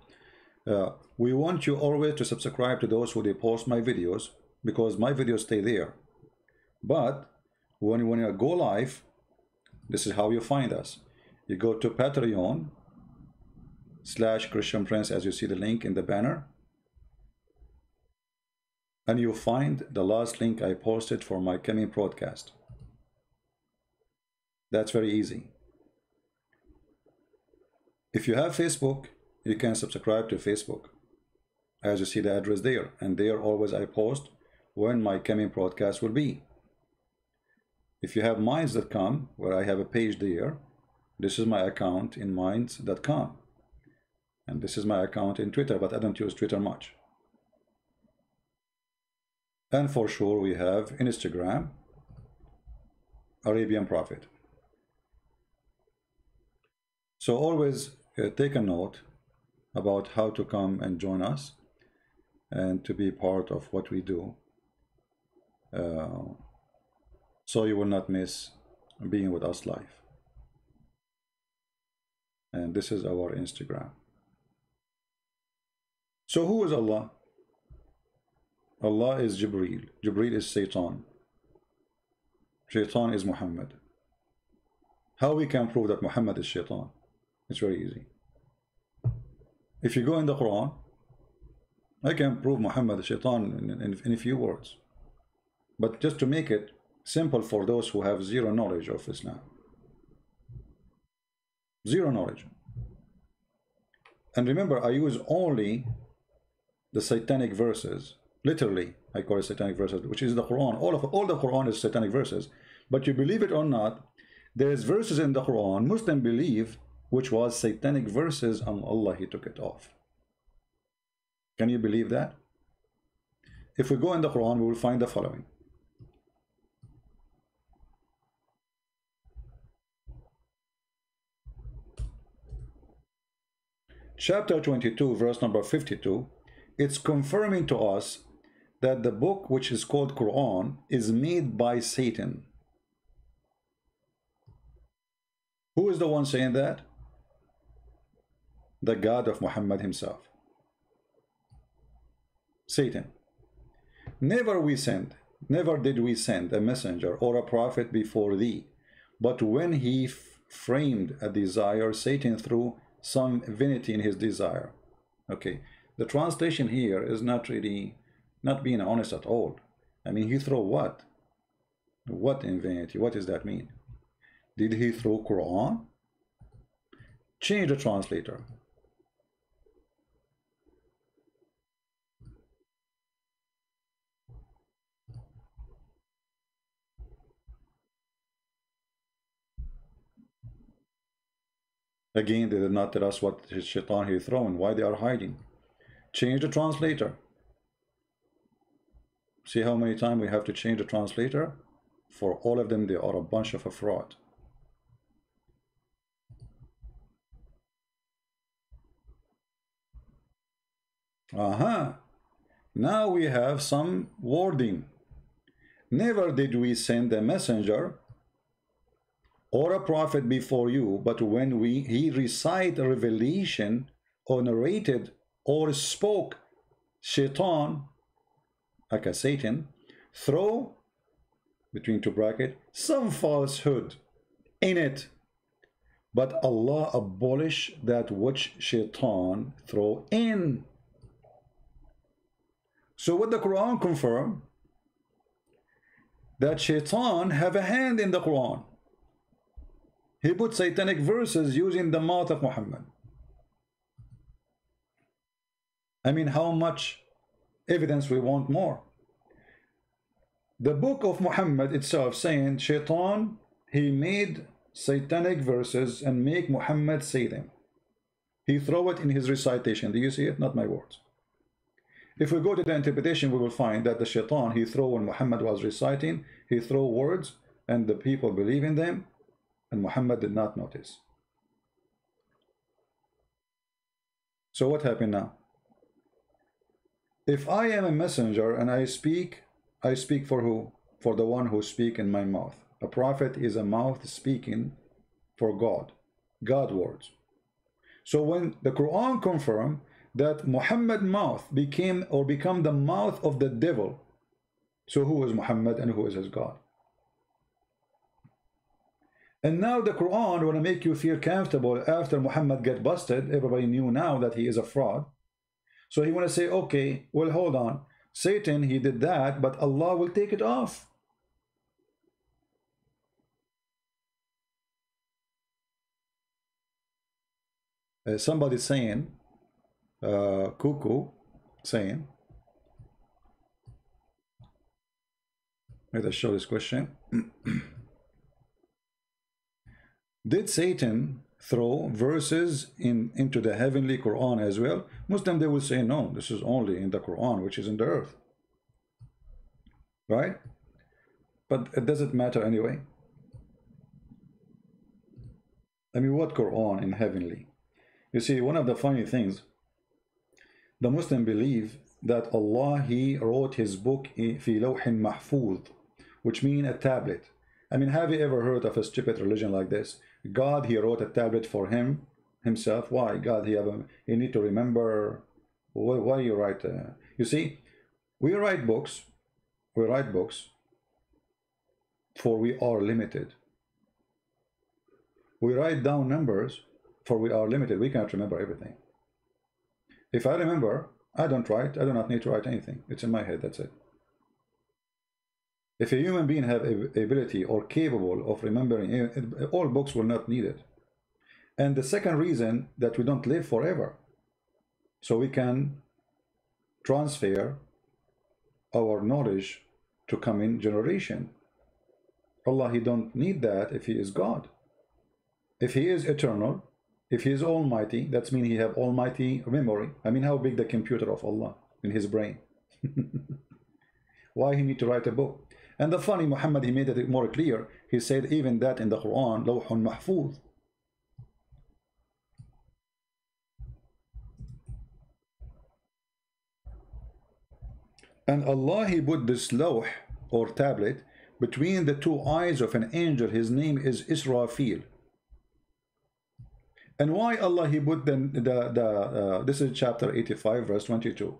We want you always to subscribe to those who they post my videos, because my videos stay there. But when you go live, this is how you find us. You go to Patreon/Christian Prince, as you see the link in the banner, and you find the last link I posted for my coming broadcast. That's very easy. If you have Facebook, you can subscribe to Facebook, as you see the address there, and there always I post when my coming broadcast will be. If you have Minds.com, where I have a page there, this is my account in Minds.com, and this is my account in Twitter, but I don't use Twitter much. And for sure we have Instagram, Arabian Prophet. So always take a note about how to come and join us and to be part of what we do, so you will not miss being with us live. And this is our Instagram. So who is Allah? Allah is Jibreel. Jibreel is Satan. Shaitan is Muhammad. How we can prove that Muhammad is Shaitan? It's very easy. If you go in the Quran, I can prove Muhammad is Shaitan in a few words. But just to make it simple for those who have zero knowledge of Islam. Zero knowledge. And remember, I use only the satanic verses. Literally, I call it satanic verses, which is the Quran. All the Quran is satanic verses. But you believe it or not, there is verses in the Quran Muslim believe which was satanic verses, and Allah he took it off. Can you believe that? If we go in the Quran, we will find the following. Chapter 22, verse number 52, it's confirming to us that the book which is called Quran is made by Satan. Who is the one saying that? The God of Muhammad himself. Satan. Never did we send a messenger or a prophet before thee, but when he framed a desire, Satan threw some vanity in his desire. Okay, the translation here is not really not being honest at all. I mean, he threw what? What in vanity? What does that mean? Did he throw Quran? Change the translator. Again, they did not tell us what shaitan he thrown, why they are hiding. Change the translator. See how many times we have to change the translator? For all of them, they are a bunch of a fraud. Now we have some wording. Never did we send a messenger or a prophet before you, but when he recited a revelation or narrated or spoke, Shaitan, like a Satan, throw, between two brackets, some falsehood in it. But Allah abolish that which shaitan throw in. So what the Quran confirm? That shaitan have a hand in the Quran. He put satanic verses using the mouth of Muhammad. I mean, how much evidence we want more? The book of Muhammad itself saying shaitan, he made satanic verses and make Muhammad say them. He throw it in his recitation. Do you see it? Not my words. If we go to the interpretation, we will find that the shaitan, he throw when Muhammad was reciting, he throw words and the people believe in them, and Muhammad did not notice. So what happened now? If I am a messenger and I speak for who? For the one who speak in my mouth. A prophet is a mouth speaking for God, God words. So when the Quran confirmed that Muhammad's mouth become the mouth of the devil, so who is Muhammad and who is his God? And now the Quran want to make you feel comfortable after Muhammad get busted. Everybody knew now that he is a fraud. So he want to say, okay, well, hold on. Satan, he did that, but Allah will take it off. Somebody saying, Cuckoo saying, let us show this question. Did Satan throw verses into the heavenly Quran as well? Muslim, they will say no, this is only in the Quran, which is in the earth, right? But it doesn't matter anyway. I mean, what Quran in heavenly? You see, one of the funny things, the Muslim believe that Allah, he wrote his book fi lawhin mahfuz, which means a tablet. I mean, have you ever heard of a stupid religion like this? God, he wrote a tablet for himself. Why? God, he need to remember. Why you write? You see, we write books for we are limited. We write down numbers for we are limited. We cannot remember everything. If I remember, I don't write. I do not need to write anything. It's in my head. That's it. If a human being have ability or capable of remembering, all books will not need it. And the second reason that we don't live forever, so we can transfer our knowledge to coming generation. Allah, he don't need that if he is God. If he is eternal, if he is almighty, that means he have almighty memory. I mean, how big the computer of Allah in his brain? Why he need to write a book? And the funny, Muhammad, he made it more clear. He said even that in the Quran, Lawhun Mahfuz. And Allah, he put this lawh or tablet between the two eyes of an angel. His name is Israfil. And why Allah, he put this is chapter 85, verse 22.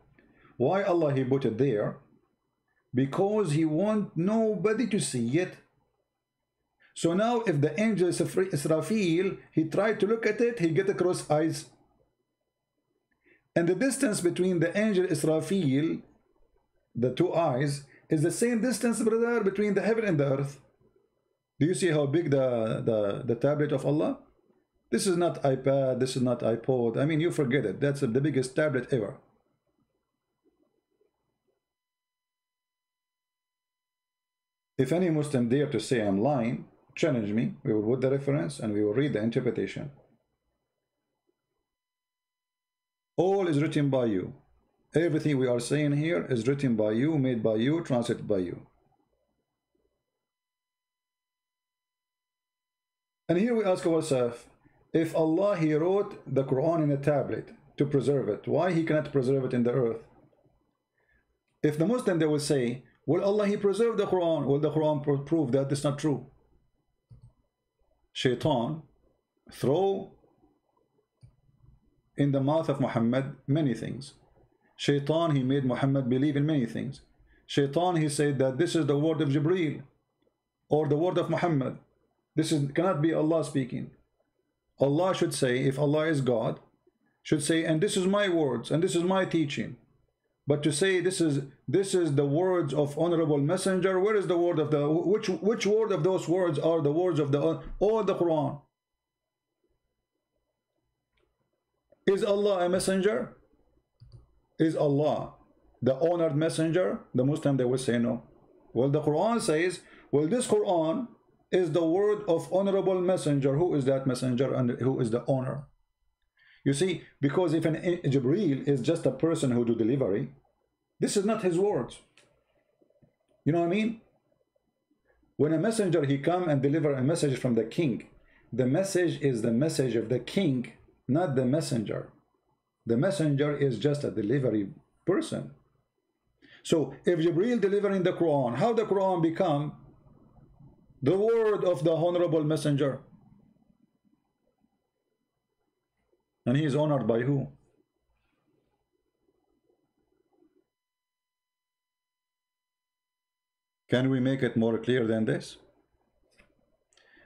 Why Allah, he put it there? Because he want nobody to see it. So now if the angel Israfil, he tried to look at it, he get across eyes. And the distance between the angel Israfil, the two eyes, is the same distance, brother, between the heaven and the earth. Do you see how big the tablet of Allah? This is not iPad, this is not iPod. I mean, you forget it. That's the biggest tablet ever. If any Muslim dare to say I'm lying, challenge me. We will put the reference and we will read the interpretation. All is written by you. Everything we are saying here is written by you, made by you, translated by you. And here we ask ourselves, if Allah, he wrote the Quran in a tablet to preserve it, why he cannot preserve it in the earth? If the Muslim, they will say, well, Allah, he preserved the Quran. Will the Quran prove that it's not true? Shaitan throw in the mouth of Muhammad many things. Shaitan, he made Muhammad believe in many things. Shaitan, he said that this is the word of Jibreel or the word of Muhammad. Cannot be Allah speaking. Allah should say, if Allah is God, should say, and this is my words and this is my teaching. But to say this is the words of honorable messenger, where is the word of the which word of those words are the words of the Quran? Is Allah a messenger? Is Allah the honored messenger? The Muslim, they will say no. Well, the Quran says, well, this Quran is the word of honorable messenger. Who is that messenger and who is the honor? You see, because if an Jibreel is just a person who do delivery, this is not his words. You know what I mean? When a messenger, he come and deliver a message from the king, the message is the message of the king, not the messenger. The messenger is just a delivery person. So if Jibreel delivering the Quran, how the Quran become the word of the honorable messenger? And he is honored by who? Can we make it more clear than this?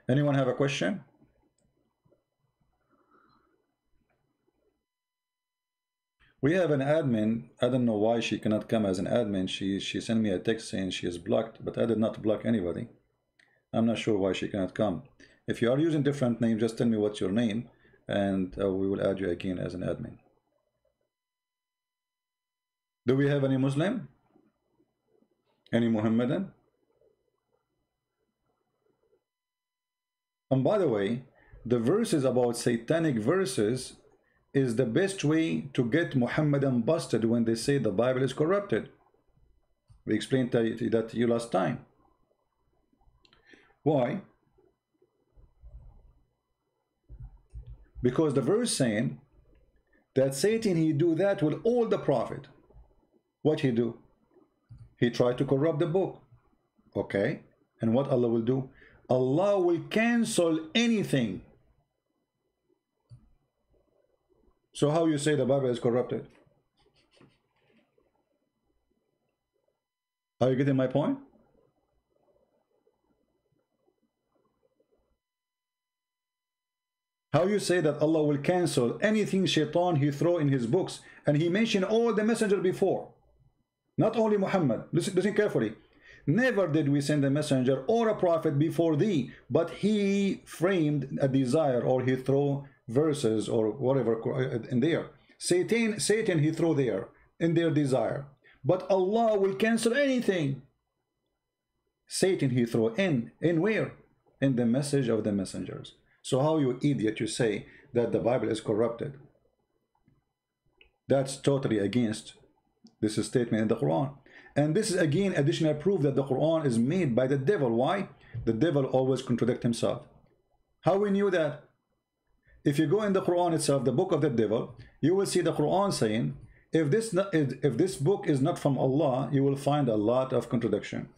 Anyone have a question? We have an admin. I don't know why she cannot come as an admin. She sent me a text saying she is blocked, but I did not block anybody. I'm not sure why she cannot come. If you are using different name, just tell me what's your name, and we will add you again as an admin. Do we have any Muslim? Any Muhammadan? And by the way, the verses about satanic verses is the best way to get Muhammadan busted when they say the Bible is corrupted. We explained that to you last time. Why? Because the verse saying that Satan, he do that with all the prophet. What he do? He tried to corrupt the book. Okay. And what Allah will do? Allah will cancel anything. So how you say the Bible is corrupted? Are you getting my point? How you say that Allah will cancel anything Shaitan he throw in his books, and he mentioned all the messenger before, not only Muhammad. Listen carefully. Never did we send a messenger or a prophet before thee, but he framed a desire, or he throw verses or whatever in there. Satan he throw there in their desire, but Allah will cancel anything Satan he throw in where? In the message of the messengers. So how, you idiot, you say that the Bible is corrupted? That's totally against this statement in the Quran. And this is again additional proof that the Quran is made by the devil. Why? The devil always contradicts himself. How we knew that? If you go in the Quran itself, the book of the devil, you will see the Quran saying, if this book is not from Allah, you will find a lot of contradiction.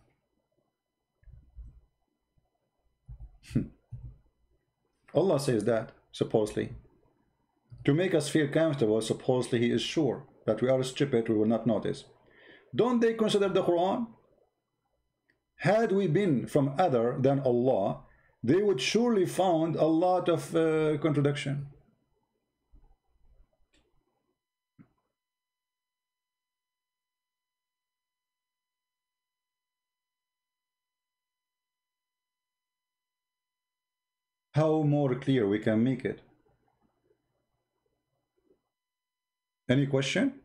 Allah says that, supposedly. To make us feel comfortable, supposedly he is sure that we are stupid, we will not notice. Don't they consider the Quran? Had we been from other than Allah, they would surely found a lot of contradiction. How more clear we can make it? Any question?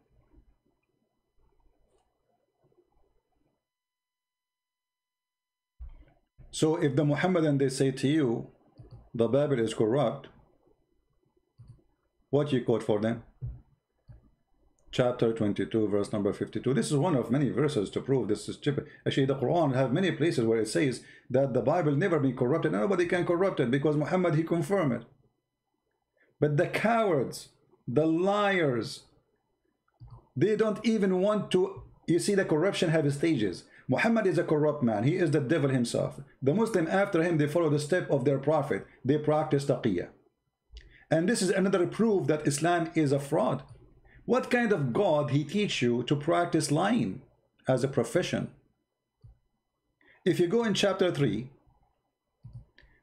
So if the Muhammadan, they say to you, the Bible is corrupt, what you quote for them? Chapter 22, verse number 52. This is one of many verses to prove this is stupid. Actually, the Quran have many places where it says that the Bible never been corrupted. Nobody can corrupt it because Muhammad, he confirmed it. But the cowards, the liars, they don't even want to. You see, the corruption have stages. Muhammad is a corrupt man. He is the devil himself. The Muslim after him, they follow the step of their prophet. They practice taqiyya. And this is another proof that Islam is a fraud. What kind of God he teach you to practice lying as a profession. If you go in chapter 3,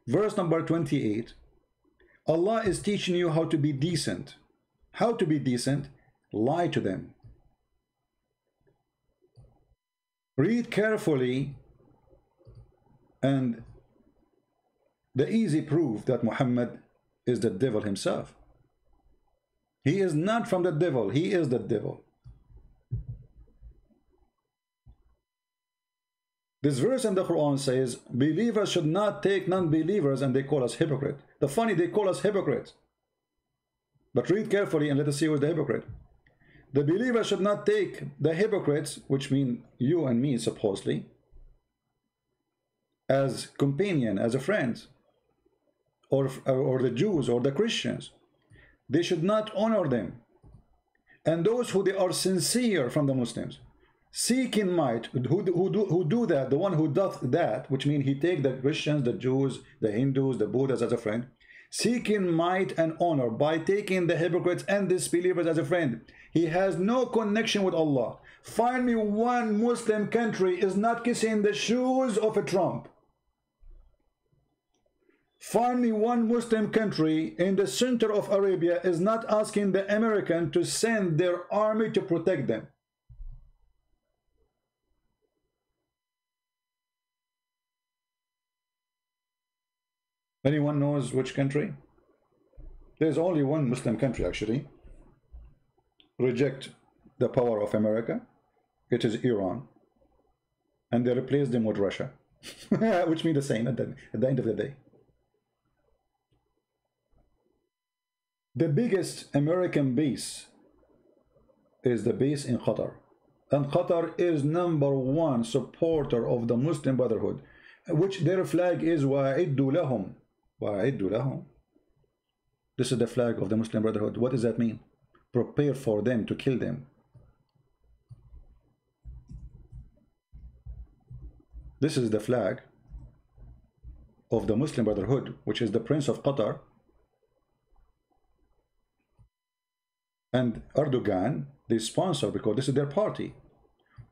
verse number 28, Allah is teaching you how to be decent. How to be decent? Lie to them. Read carefully, and the easy proof that Muhammad is the devil himself. He is not from the devil, he is the devil. This verse in the Quran says, believers should not take non-believers, and they call us hypocrite. The funny, they call us hypocrites. But read carefully and let us see who's the hypocrite. The believers should not take the hypocrites, which mean you and me supposedly, as companion, as a friend, or the Jews or the Christians. They should not honor them. And those who they are sincere from the Muslims, seeking might, who do that, the one who doth that, which means he take the Christians, the Jews, the Hindus, the Buddhas as a friend, seeking might and honor by taking the hypocrites and disbelievers as a friend. He has no connection with Allah. Find me one Muslim country is not kissing the shoes of a Trump. Find me one Muslim country in the center of Arabia is not asking the American to send their army to protect them. Anyone knows which country? There's only one Muslim country actually reject the power of America. It is Iran, and they replaced them with Russia, which means the same at the end of the day. The biggest American base is the base in Qatar, and Qatar is #1 supporter of the Muslim Brotherhood, which their flag is وَأَعِدُّ لَهُمْ. وَأَعِدُّ لَهُمْ. This is the flag of the Muslim Brotherhood. What does that mean? Prepare for them to kill them. This is the flag of the Muslim Brotherhood, which is the Prince of Qatar and Erdogan. They sponsor because this is their party.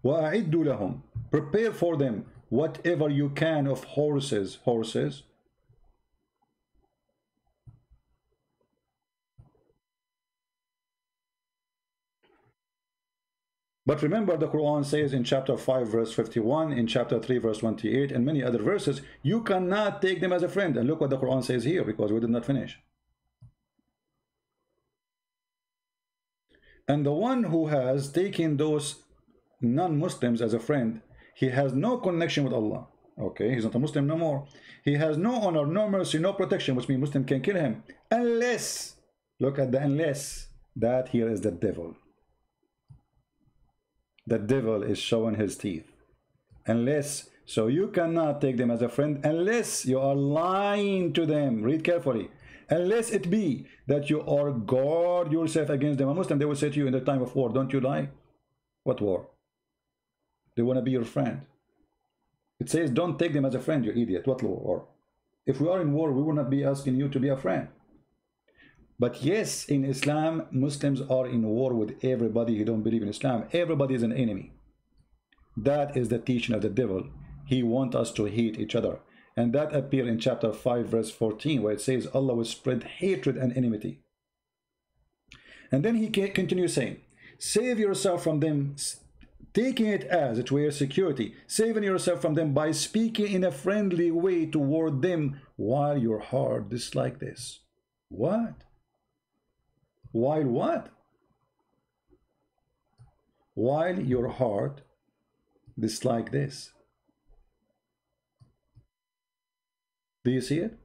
وَأَعِدُّ لَهُمْ. Prepare for them whatever you can of horses. But remember, the Quran says in chapter 5 verse 51, in chapter 3 verse 28, and many other verses, you cannot take them as a friend. And look what the Quran says here, because we did not finish. And the one who has taken those non-Muslims as a friend, he has no connection with Allah. Okay, he's not a Muslim no more. He has no honor, no mercy, no protection, which means Muslim can kill him. Unless, look at the unless, that here is the devil. The devil is showing his teeth. Unless, so you cannot take them as a friend unless you are lying to them. Read carefully. Unless it be that you are guard yourself against them. A Muslim, they will say to you in the time of war, don't you lie? What war? They want to be your friend. It says don't take them as a friend, you idiot. What war? If we are in war, we will not be asking you to be a friend. But yes, in Islam, Muslims are in war with everybody who don't believe in Islam. Everybody is an enemy. That is the teaching of the devil. He wants us to hate each other. And that appears in chapter 5 verse 14, where it says Allah will spread hatred and enmity. And then he continues saying, save yourself from them, taking it as it were security, saving yourself from them by speaking in a friendly way toward them while your heart dislike this. What? While what? While your heart dislike this. Do you see it?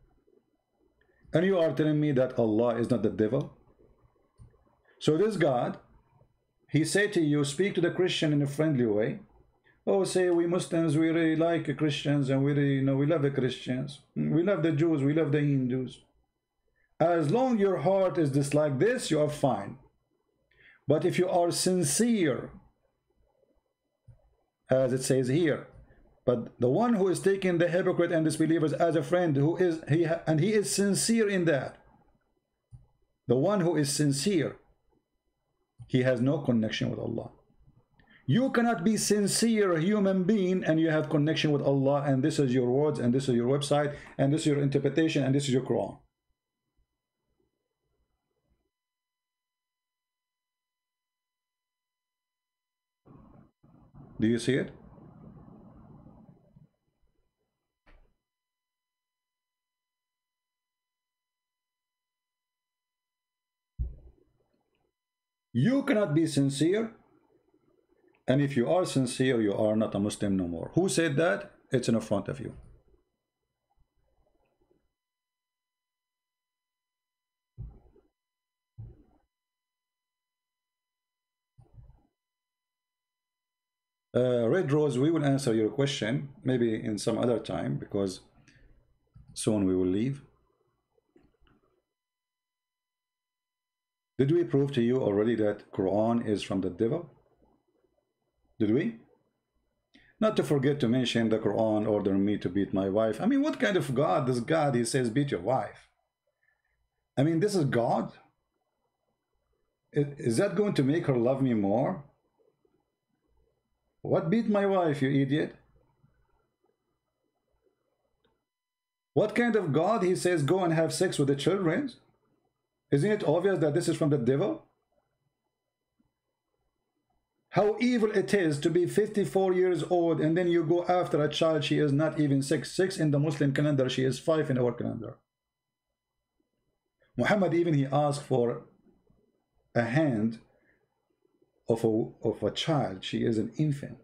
And you are telling me that Allah is not the devil? So this God, he said to you, speak to the Christian in a friendly way. Oh, say we Muslims, we really like Christians, and we really, we love the Christians. We love the Jews, we love the Hindus. As long as your heart is just like this, you are fine. But if you are sincere, as it says here, but the one who is taking the hypocrite and disbelievers as a friend, he is sincere in that. The one who is sincere, he has no connection with Allah. You cannot be sincere human being and you have connection with Allah, and this is your words, and this is your website, and this is your interpretation, and this is your Quran. Do you see it? You cannot be sincere, and if you are sincere, you are not a Muslim no more. Who said that? It's in front of you. Red Rose, we will answer your question maybe in some other time because soon we will leave. Did we prove to you already that Quran is from the devil? Did we? Not to forget to mention the Quran ordering me to beat my wife. I mean, what kind of God? This God, he says, beat your wife. I mean, this is God? Is that going to make her love me more? What beat my wife, you idiot? What kind of God, he says, go and have sex with the children? Isn't it obvious that this is from the devil? How evil it is to be 54 years old and then you go after a child, she is not even 6. 6 in the Muslim calendar, she is 5 in our calendar. Muhammad even he asked for a hand of a child. She is an infant.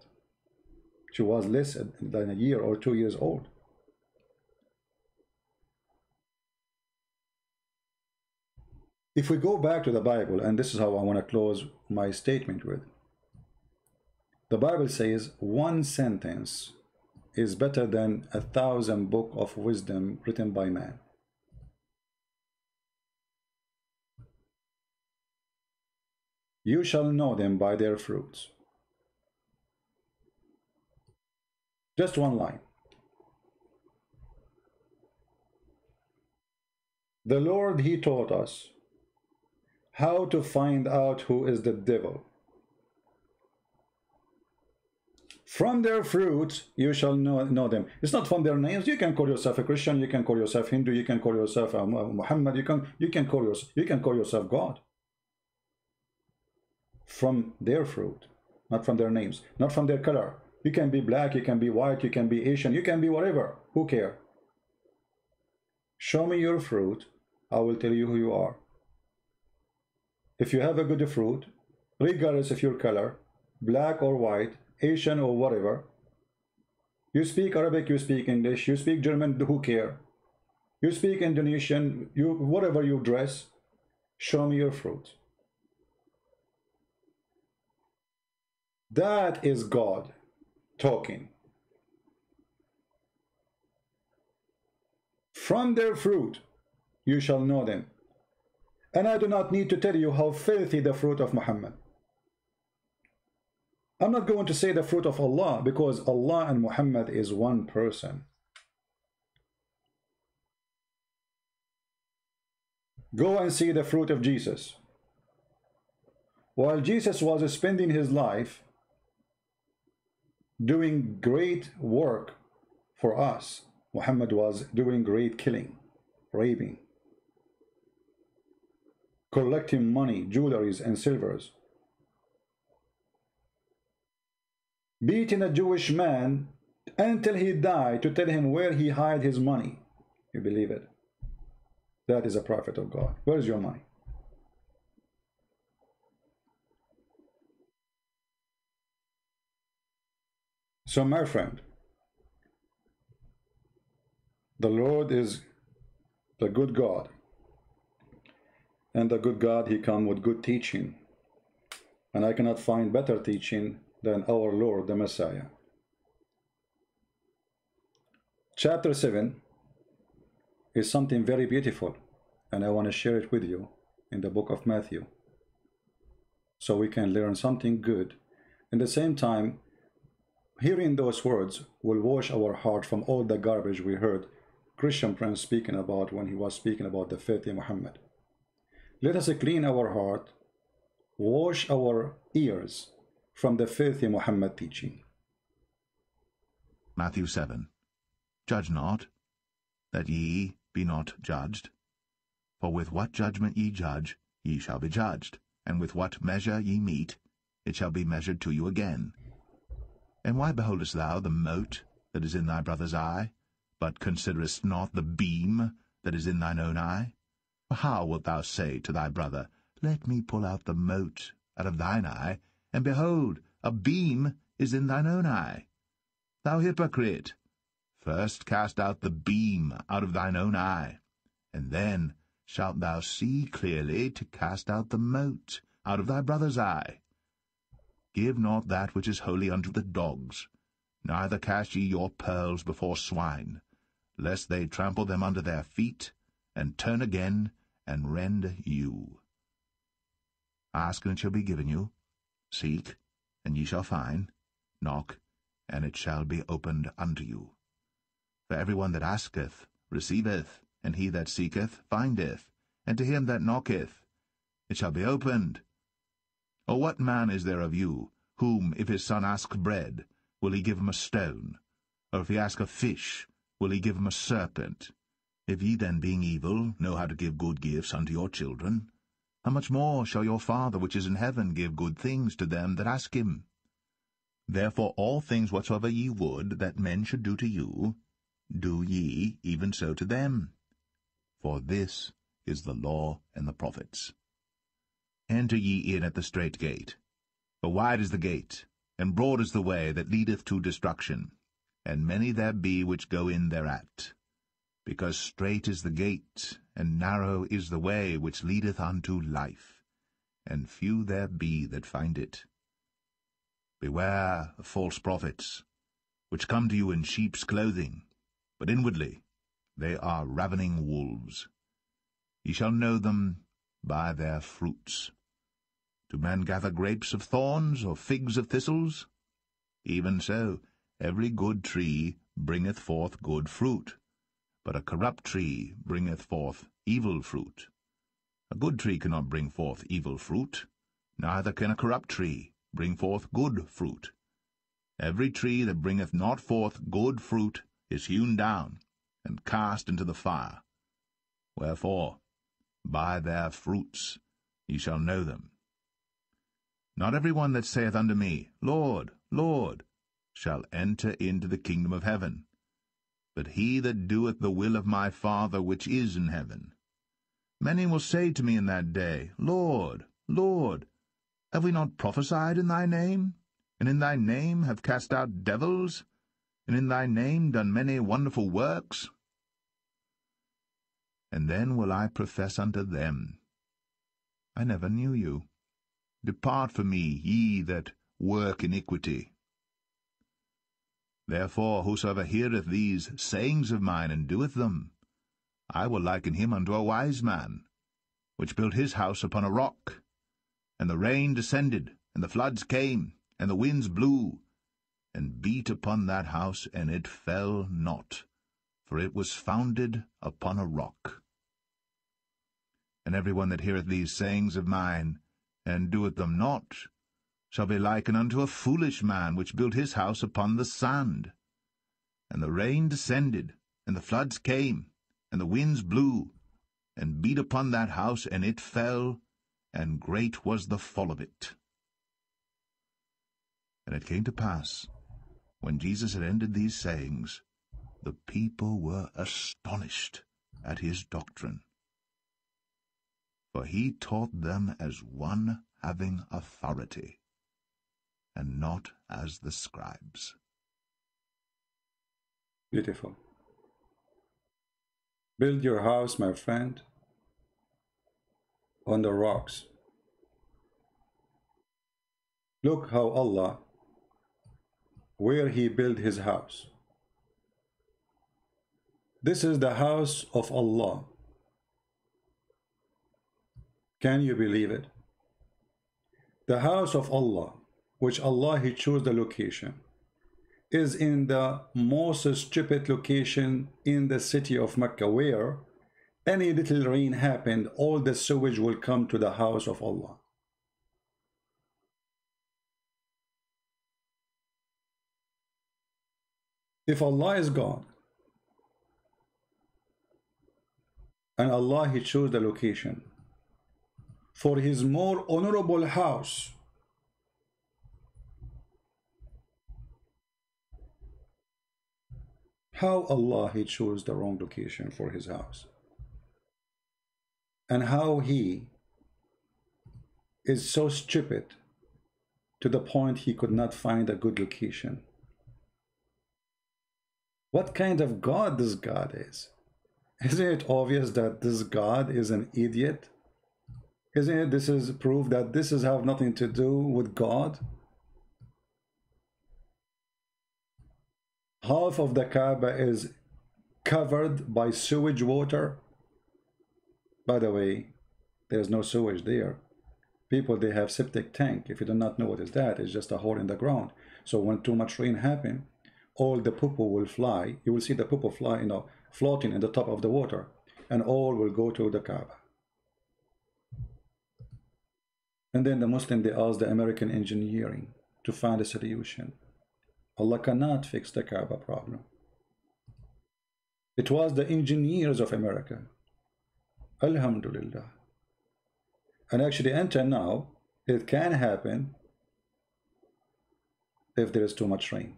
She was less than a year or 2 years old. If we go back to the Bible, and this is how I want to close my statement with, the Bible says one sentence is better than 1,000 books of wisdom written by man. You shall know them by their fruits. Just one line. The Lord, he taught us how to find out who is the devil. From their fruits you shall know them. It's not from their names. You can call yourself a Christian, you can call yourself Hindu, you can call yourself Muhammad, you can call yourself God. From their fruit, not from their names, not from their color. You can be black, you can be white, you can be Asian, you can be whatever. Who cares? Show me your fruit, I will tell you who you are. If you have a good fruit, regardless of your color, black or white, Asian or whatever, you speak Arabic, you speak English, you speak German, who care? You speak Indonesian, whatever you dress, show me your fruit. That is God talking. From their fruit you shall know them. And I do not need to tell you how filthy the fruit of Muhammad. I'm not going to say the fruit of Allah because Allah and Muhammad is one person. Go and see the fruit of Jesus. While Jesus was spending his life doing great work for us, Muhammad was doing great killing, raping, collecting money, jewelries and silvers, beating a Jewish man until he died to tell him where he hid his money. You believe it? That is a prophet of God. Where is your money? So my friend, the Lord is the good God, and the good God, he come with good teaching, and I cannot find better teaching than our Lord the Messiah. Chapter 7 is something very beautiful, and I want to share it with you in the book of Matthew so we can learn something good. At the same time, hearing those words will wash our heart from all the garbage we heard Christian Prince speaking about when he was speaking about the filthy Muhammad. Let us clean our heart, wash our ears from the filthy Muhammad teaching. Matthew 7. Judge not, that ye be not judged. For with what judgment ye judge, ye shall be judged, and with what measure ye mete, it shall be measured to you again. And why beholdest thou the mote that is in thy brother's eye, but considerest not the beam that is in thine own eye? For how wilt thou say to thy brother, Let me pull out the mote out of thine eye, and behold, a beam is in thine own eye? Thou hypocrite, first cast out the beam out of thine own eye, and then shalt thou see clearly to cast out the mote out of thy brother's eye. Give not that which is holy unto the dogs, neither cast ye your pearls before swine, lest they trample them under their feet, and turn again, and rend you. Ask, and it shall be given you. Seek, and ye shall find. Knock, and it shall be opened unto you. For every one that asketh receiveth, and he that seeketh findeth, and to him that knocketh it shall be opened. Or what man is there of you, whom, if his son ask bread, will he give him a stone? Or if he ask a fish, will he give him a serpent? If ye then, being evil, know how to give good gifts unto your children, how much more shall your Father which is in heaven give good things to them that ask him? Therefore all things whatsoever ye would that men should do to you, do ye even so to them. For this is the law and the prophets. Enter ye in at the strait gate. For wide is the gate, and broad is the way that leadeth to destruction, and many there be which go in thereat. Because strait is the gate, and narrow is the way which leadeth unto life, and few there be that find it. Beware of false prophets, which come to you in sheep's clothing, but inwardly they are ravening wolves. Ye shall know them by their fruits. Do men gather grapes of thorns, or figs of thistles? Even so, every good tree bringeth forth good fruit, but a corrupt tree bringeth forth evil fruit. A good tree cannot bring forth evil fruit, neither can a corrupt tree bring forth good fruit. Every tree that bringeth not forth good fruit is hewn down, and cast into the fire. Wherefore, by their fruits ye shall know them. Not every one that saith unto me, Lord, Lord, shall enter into the kingdom of heaven, but he that doeth the will of my Father which is in heaven. Many will say to me in that day, Lord, Lord, have we not prophesied in thy name, and in thy name have cast out devils, and in thy name done many wonderful works? And then will I profess unto them, I never knew you. Depart from me, ye that work iniquity. Therefore whosoever heareth these sayings of mine, and doeth them, I will liken him unto a wise man, which built his house upon a rock. And the rain descended, and the floods came, and the winds blew, and beat upon that house, and it fell not, for it was founded upon a rock. And every one that heareth these sayings of mine, and doeth them not, shall be likened unto a foolish man, which built his house upon the sand. And the rain descended, and the floods came, and the winds blew, and beat upon that house, and it fell, and great was the fall of it. And it came to pass, when Jesus had ended these sayings, the people were astonished at his doctrine. For he taught them as one having authority, and not as the scribes. Beautiful. Build your house, my friend, on the rocks. Look how Allah, where he built his house. This is the house of Allah. Can you believe it? The house of Allah, which Allah he chose the location, is in the most stupid location in the city of Mecca, where any little rain happened, all the sewage will come to the house of Allah. If Allah is God and Allah he chose the location for his more honorable house, how Allah he chose the wrong location for his house, and how he is so stupid to the point he could not find a good location. What kind of God this God is? Isn't it obvious that this God is an idiot? Isn't it this is proof that this is have nothing to do with God? Half of the Kaaba is covered by sewage water. By the way, there's no sewage there. People, they have septic tank. If you do not know what is that, it's just a hole in the ground. So when too much rain happen, all the poo-poo will fly. You will see the poo-poo fly, floating in the top of the water, and all will go to the Kaaba. And then the Muslim, they ask the American engineering to find a solution. Allah cannot fix the Kaaba problem. It was the engineers of America. Alhamdulillah. And actually, until now, it can happen if there is too much rain.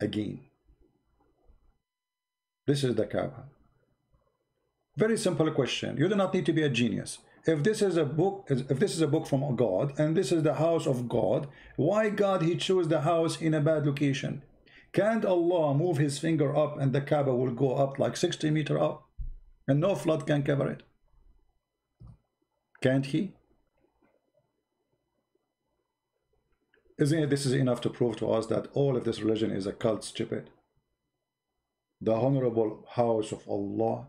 Again, this is the Kaaba. Very simple question. You do not need to be a genius. If this is a book from God, and this is the house of God, why God he chose the house in a bad location? Can't Allah move his finger up and the Kaaba will go up like 60 meters up, and no flood can cover it? Can't he? Isn't it this is enough to prove to us that all of this religion is a cult, stupid? The honorable house of Allah.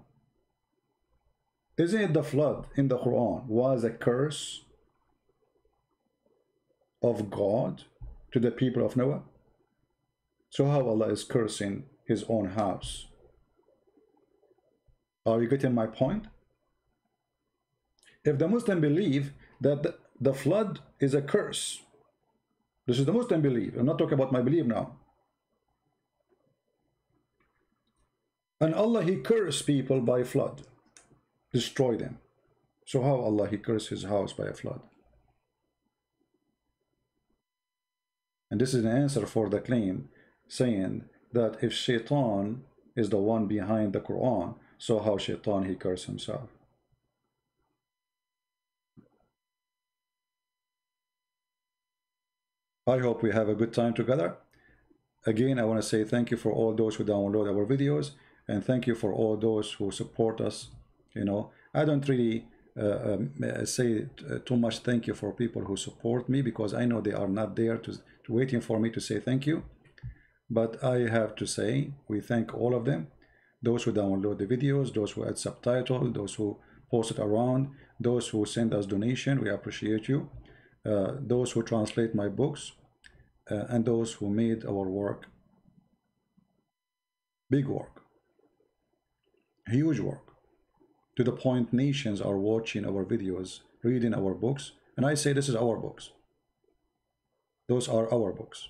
Isn't it the flood in the Quran was a curse of God to the people of Noah? So how Allah is cursing his own house? Are you getting my point? If the Muslim believe that the flood is a curse, this is the Muslim belief. I'm not talking about my belief now. And Allah he cursed people by flood, destroy them. So how Allah he cursed his house by a flood? And this is an answer for the claim saying that if Shaitan is the one behind the Quran, so how Shaitan he cursed himself? I hope we have a good time together. Again, I want to say thank you for all those who download our videos, and thank you for all those who support us. I don't really say too much thank you for people who support me, because I know they are not there to waiting for me to say thank you. But I have to say we thank all of them, those who download the videos, those who add subtitle, those who post it around, those who send us donation. We appreciate you. Those who translate my books, and those who made our work, big work, huge work, to the point nations are watching our videos, reading our books. And I say this is our books. Those are our books.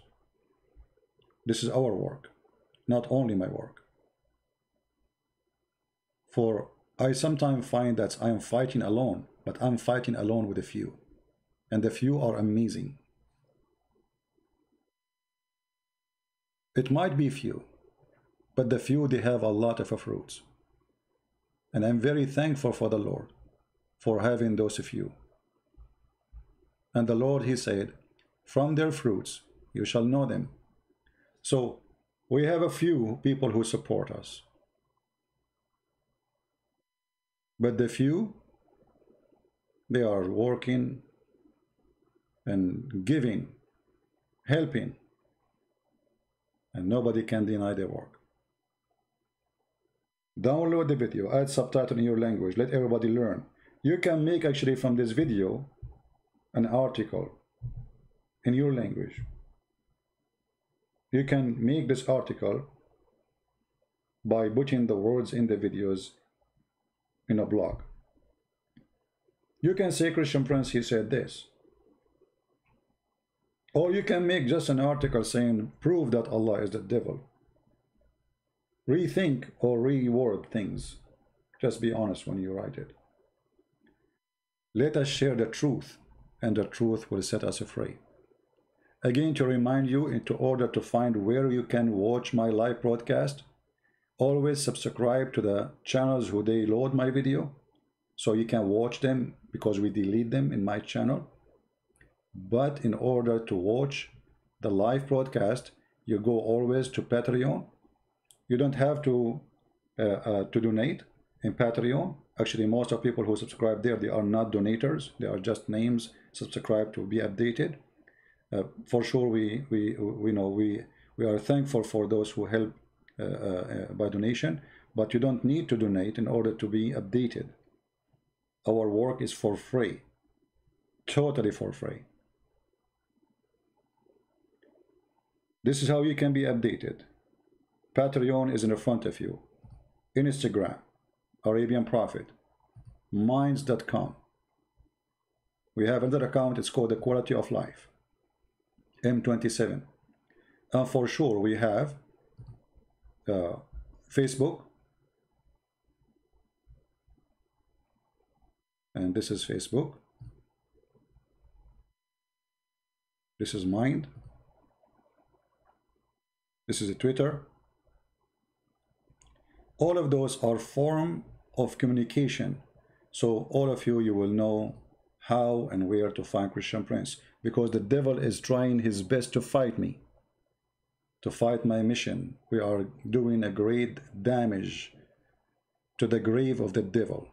This is our work, not only my work. For I sometimes find that I am fighting alone, but I'm fighting alone with a few. And the few are amazing. It might be few, but the few, they have a lot of fruits. And I'm very thankful for the Lord for having those few. And the Lord, he said, from their fruits you shall know them. So we have a few people who support us. But the few, they are working and giving, helping, and nobody can deny their work. Download the video, add subtitle in your language, let everybody learn. You can make actually from this video an article in your language. You can make this article by putting the words in the videos in a blog. You can say Christian Prince, he said this. Or you can make just an article saying, prove that Allah is the devil. rethink or reword things. Just be honest when you write it. Let us share the truth, and the truth will set us free. Again, to remind you, in order to find where you can watch my live broadcast, always subscribe to the channels who they load my video, so you can watch them, because we delete them in my channel. But in order to watch the live broadcast, you go always to Patreon. You don't have to donate in Patreon. Actually, most of people who subscribe there, they are not donators. They are just names subscribed to be updated. For sure, we are thankful for those who help by donation, but you don't need to donate in order to be updated. Our work is for free, totally for free. This is how you can be updated. Patreon is in the front of you. Instagram, Arabian Prophet, Minds.com. We have another account, it's called The Quality of Life, M27. And for sure we have Facebook, and this is Facebook. This is Mind. This is a Twitter. All of those are form of communication. So all of you will know how and where to find Christian Prince, because the devil is trying his best to fight me, to fight my mission. We are doing a great damage to the grave of the devil.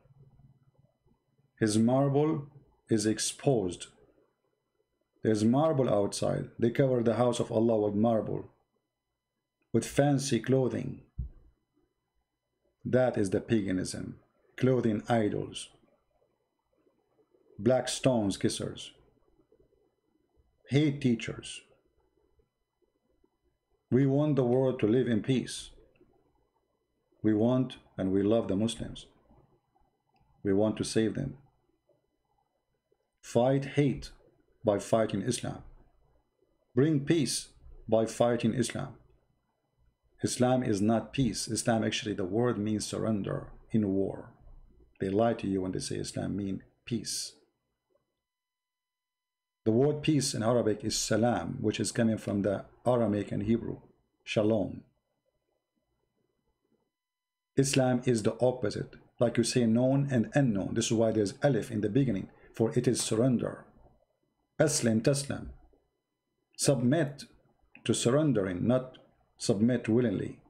His marble is exposed. There's marble outside. They cover the house of Allah with marble, with fancy clothing. That is the paganism, clothing idols, black stones kissers, hate teachers. We want the world to live in peace. We want and we love the Muslims. We want to save them. Fight hate by fighting Islam. Bring peace by fighting Islam. Islam is not peace. Islam, actually, the word means surrender in war. They lie to you when they say Islam means peace. The word peace in Arabic is salam, which is coming from the Aramaic and Hebrew, shalom. Islam is the opposite. Like you say, known and unknown. This is why there's alif in the beginning, for it is surrender. Aslim taslam. Submit to surrendering, not submit willingly,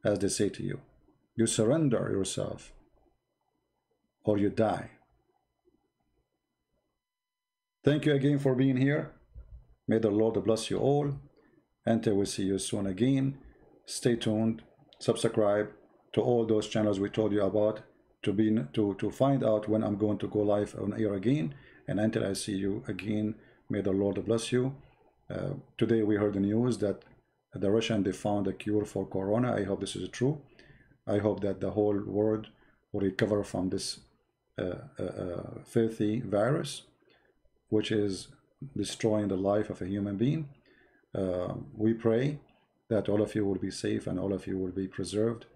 as they say to you. You surrender yourself, or you die. Thank you again for being here. May the Lord bless you all. Until we see you soon again, stay tuned, subscribe to all those channels we told you about to find out when I'm going to go live on air again. And until I see you again, may the Lord bless you. Today we heard the news that the Russians, they found a cure for corona. I hope this is true. I hope that the whole world will recover from this filthy virus, which is destroying the life of a human being. We pray that all of you will be safe and all of you will be preserved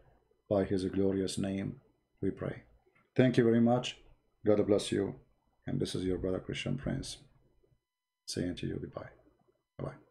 by his glorious name. We pray. Thank you very much. God bless you. And this is your brother Christian Prince saying to you goodbye. Bye-bye.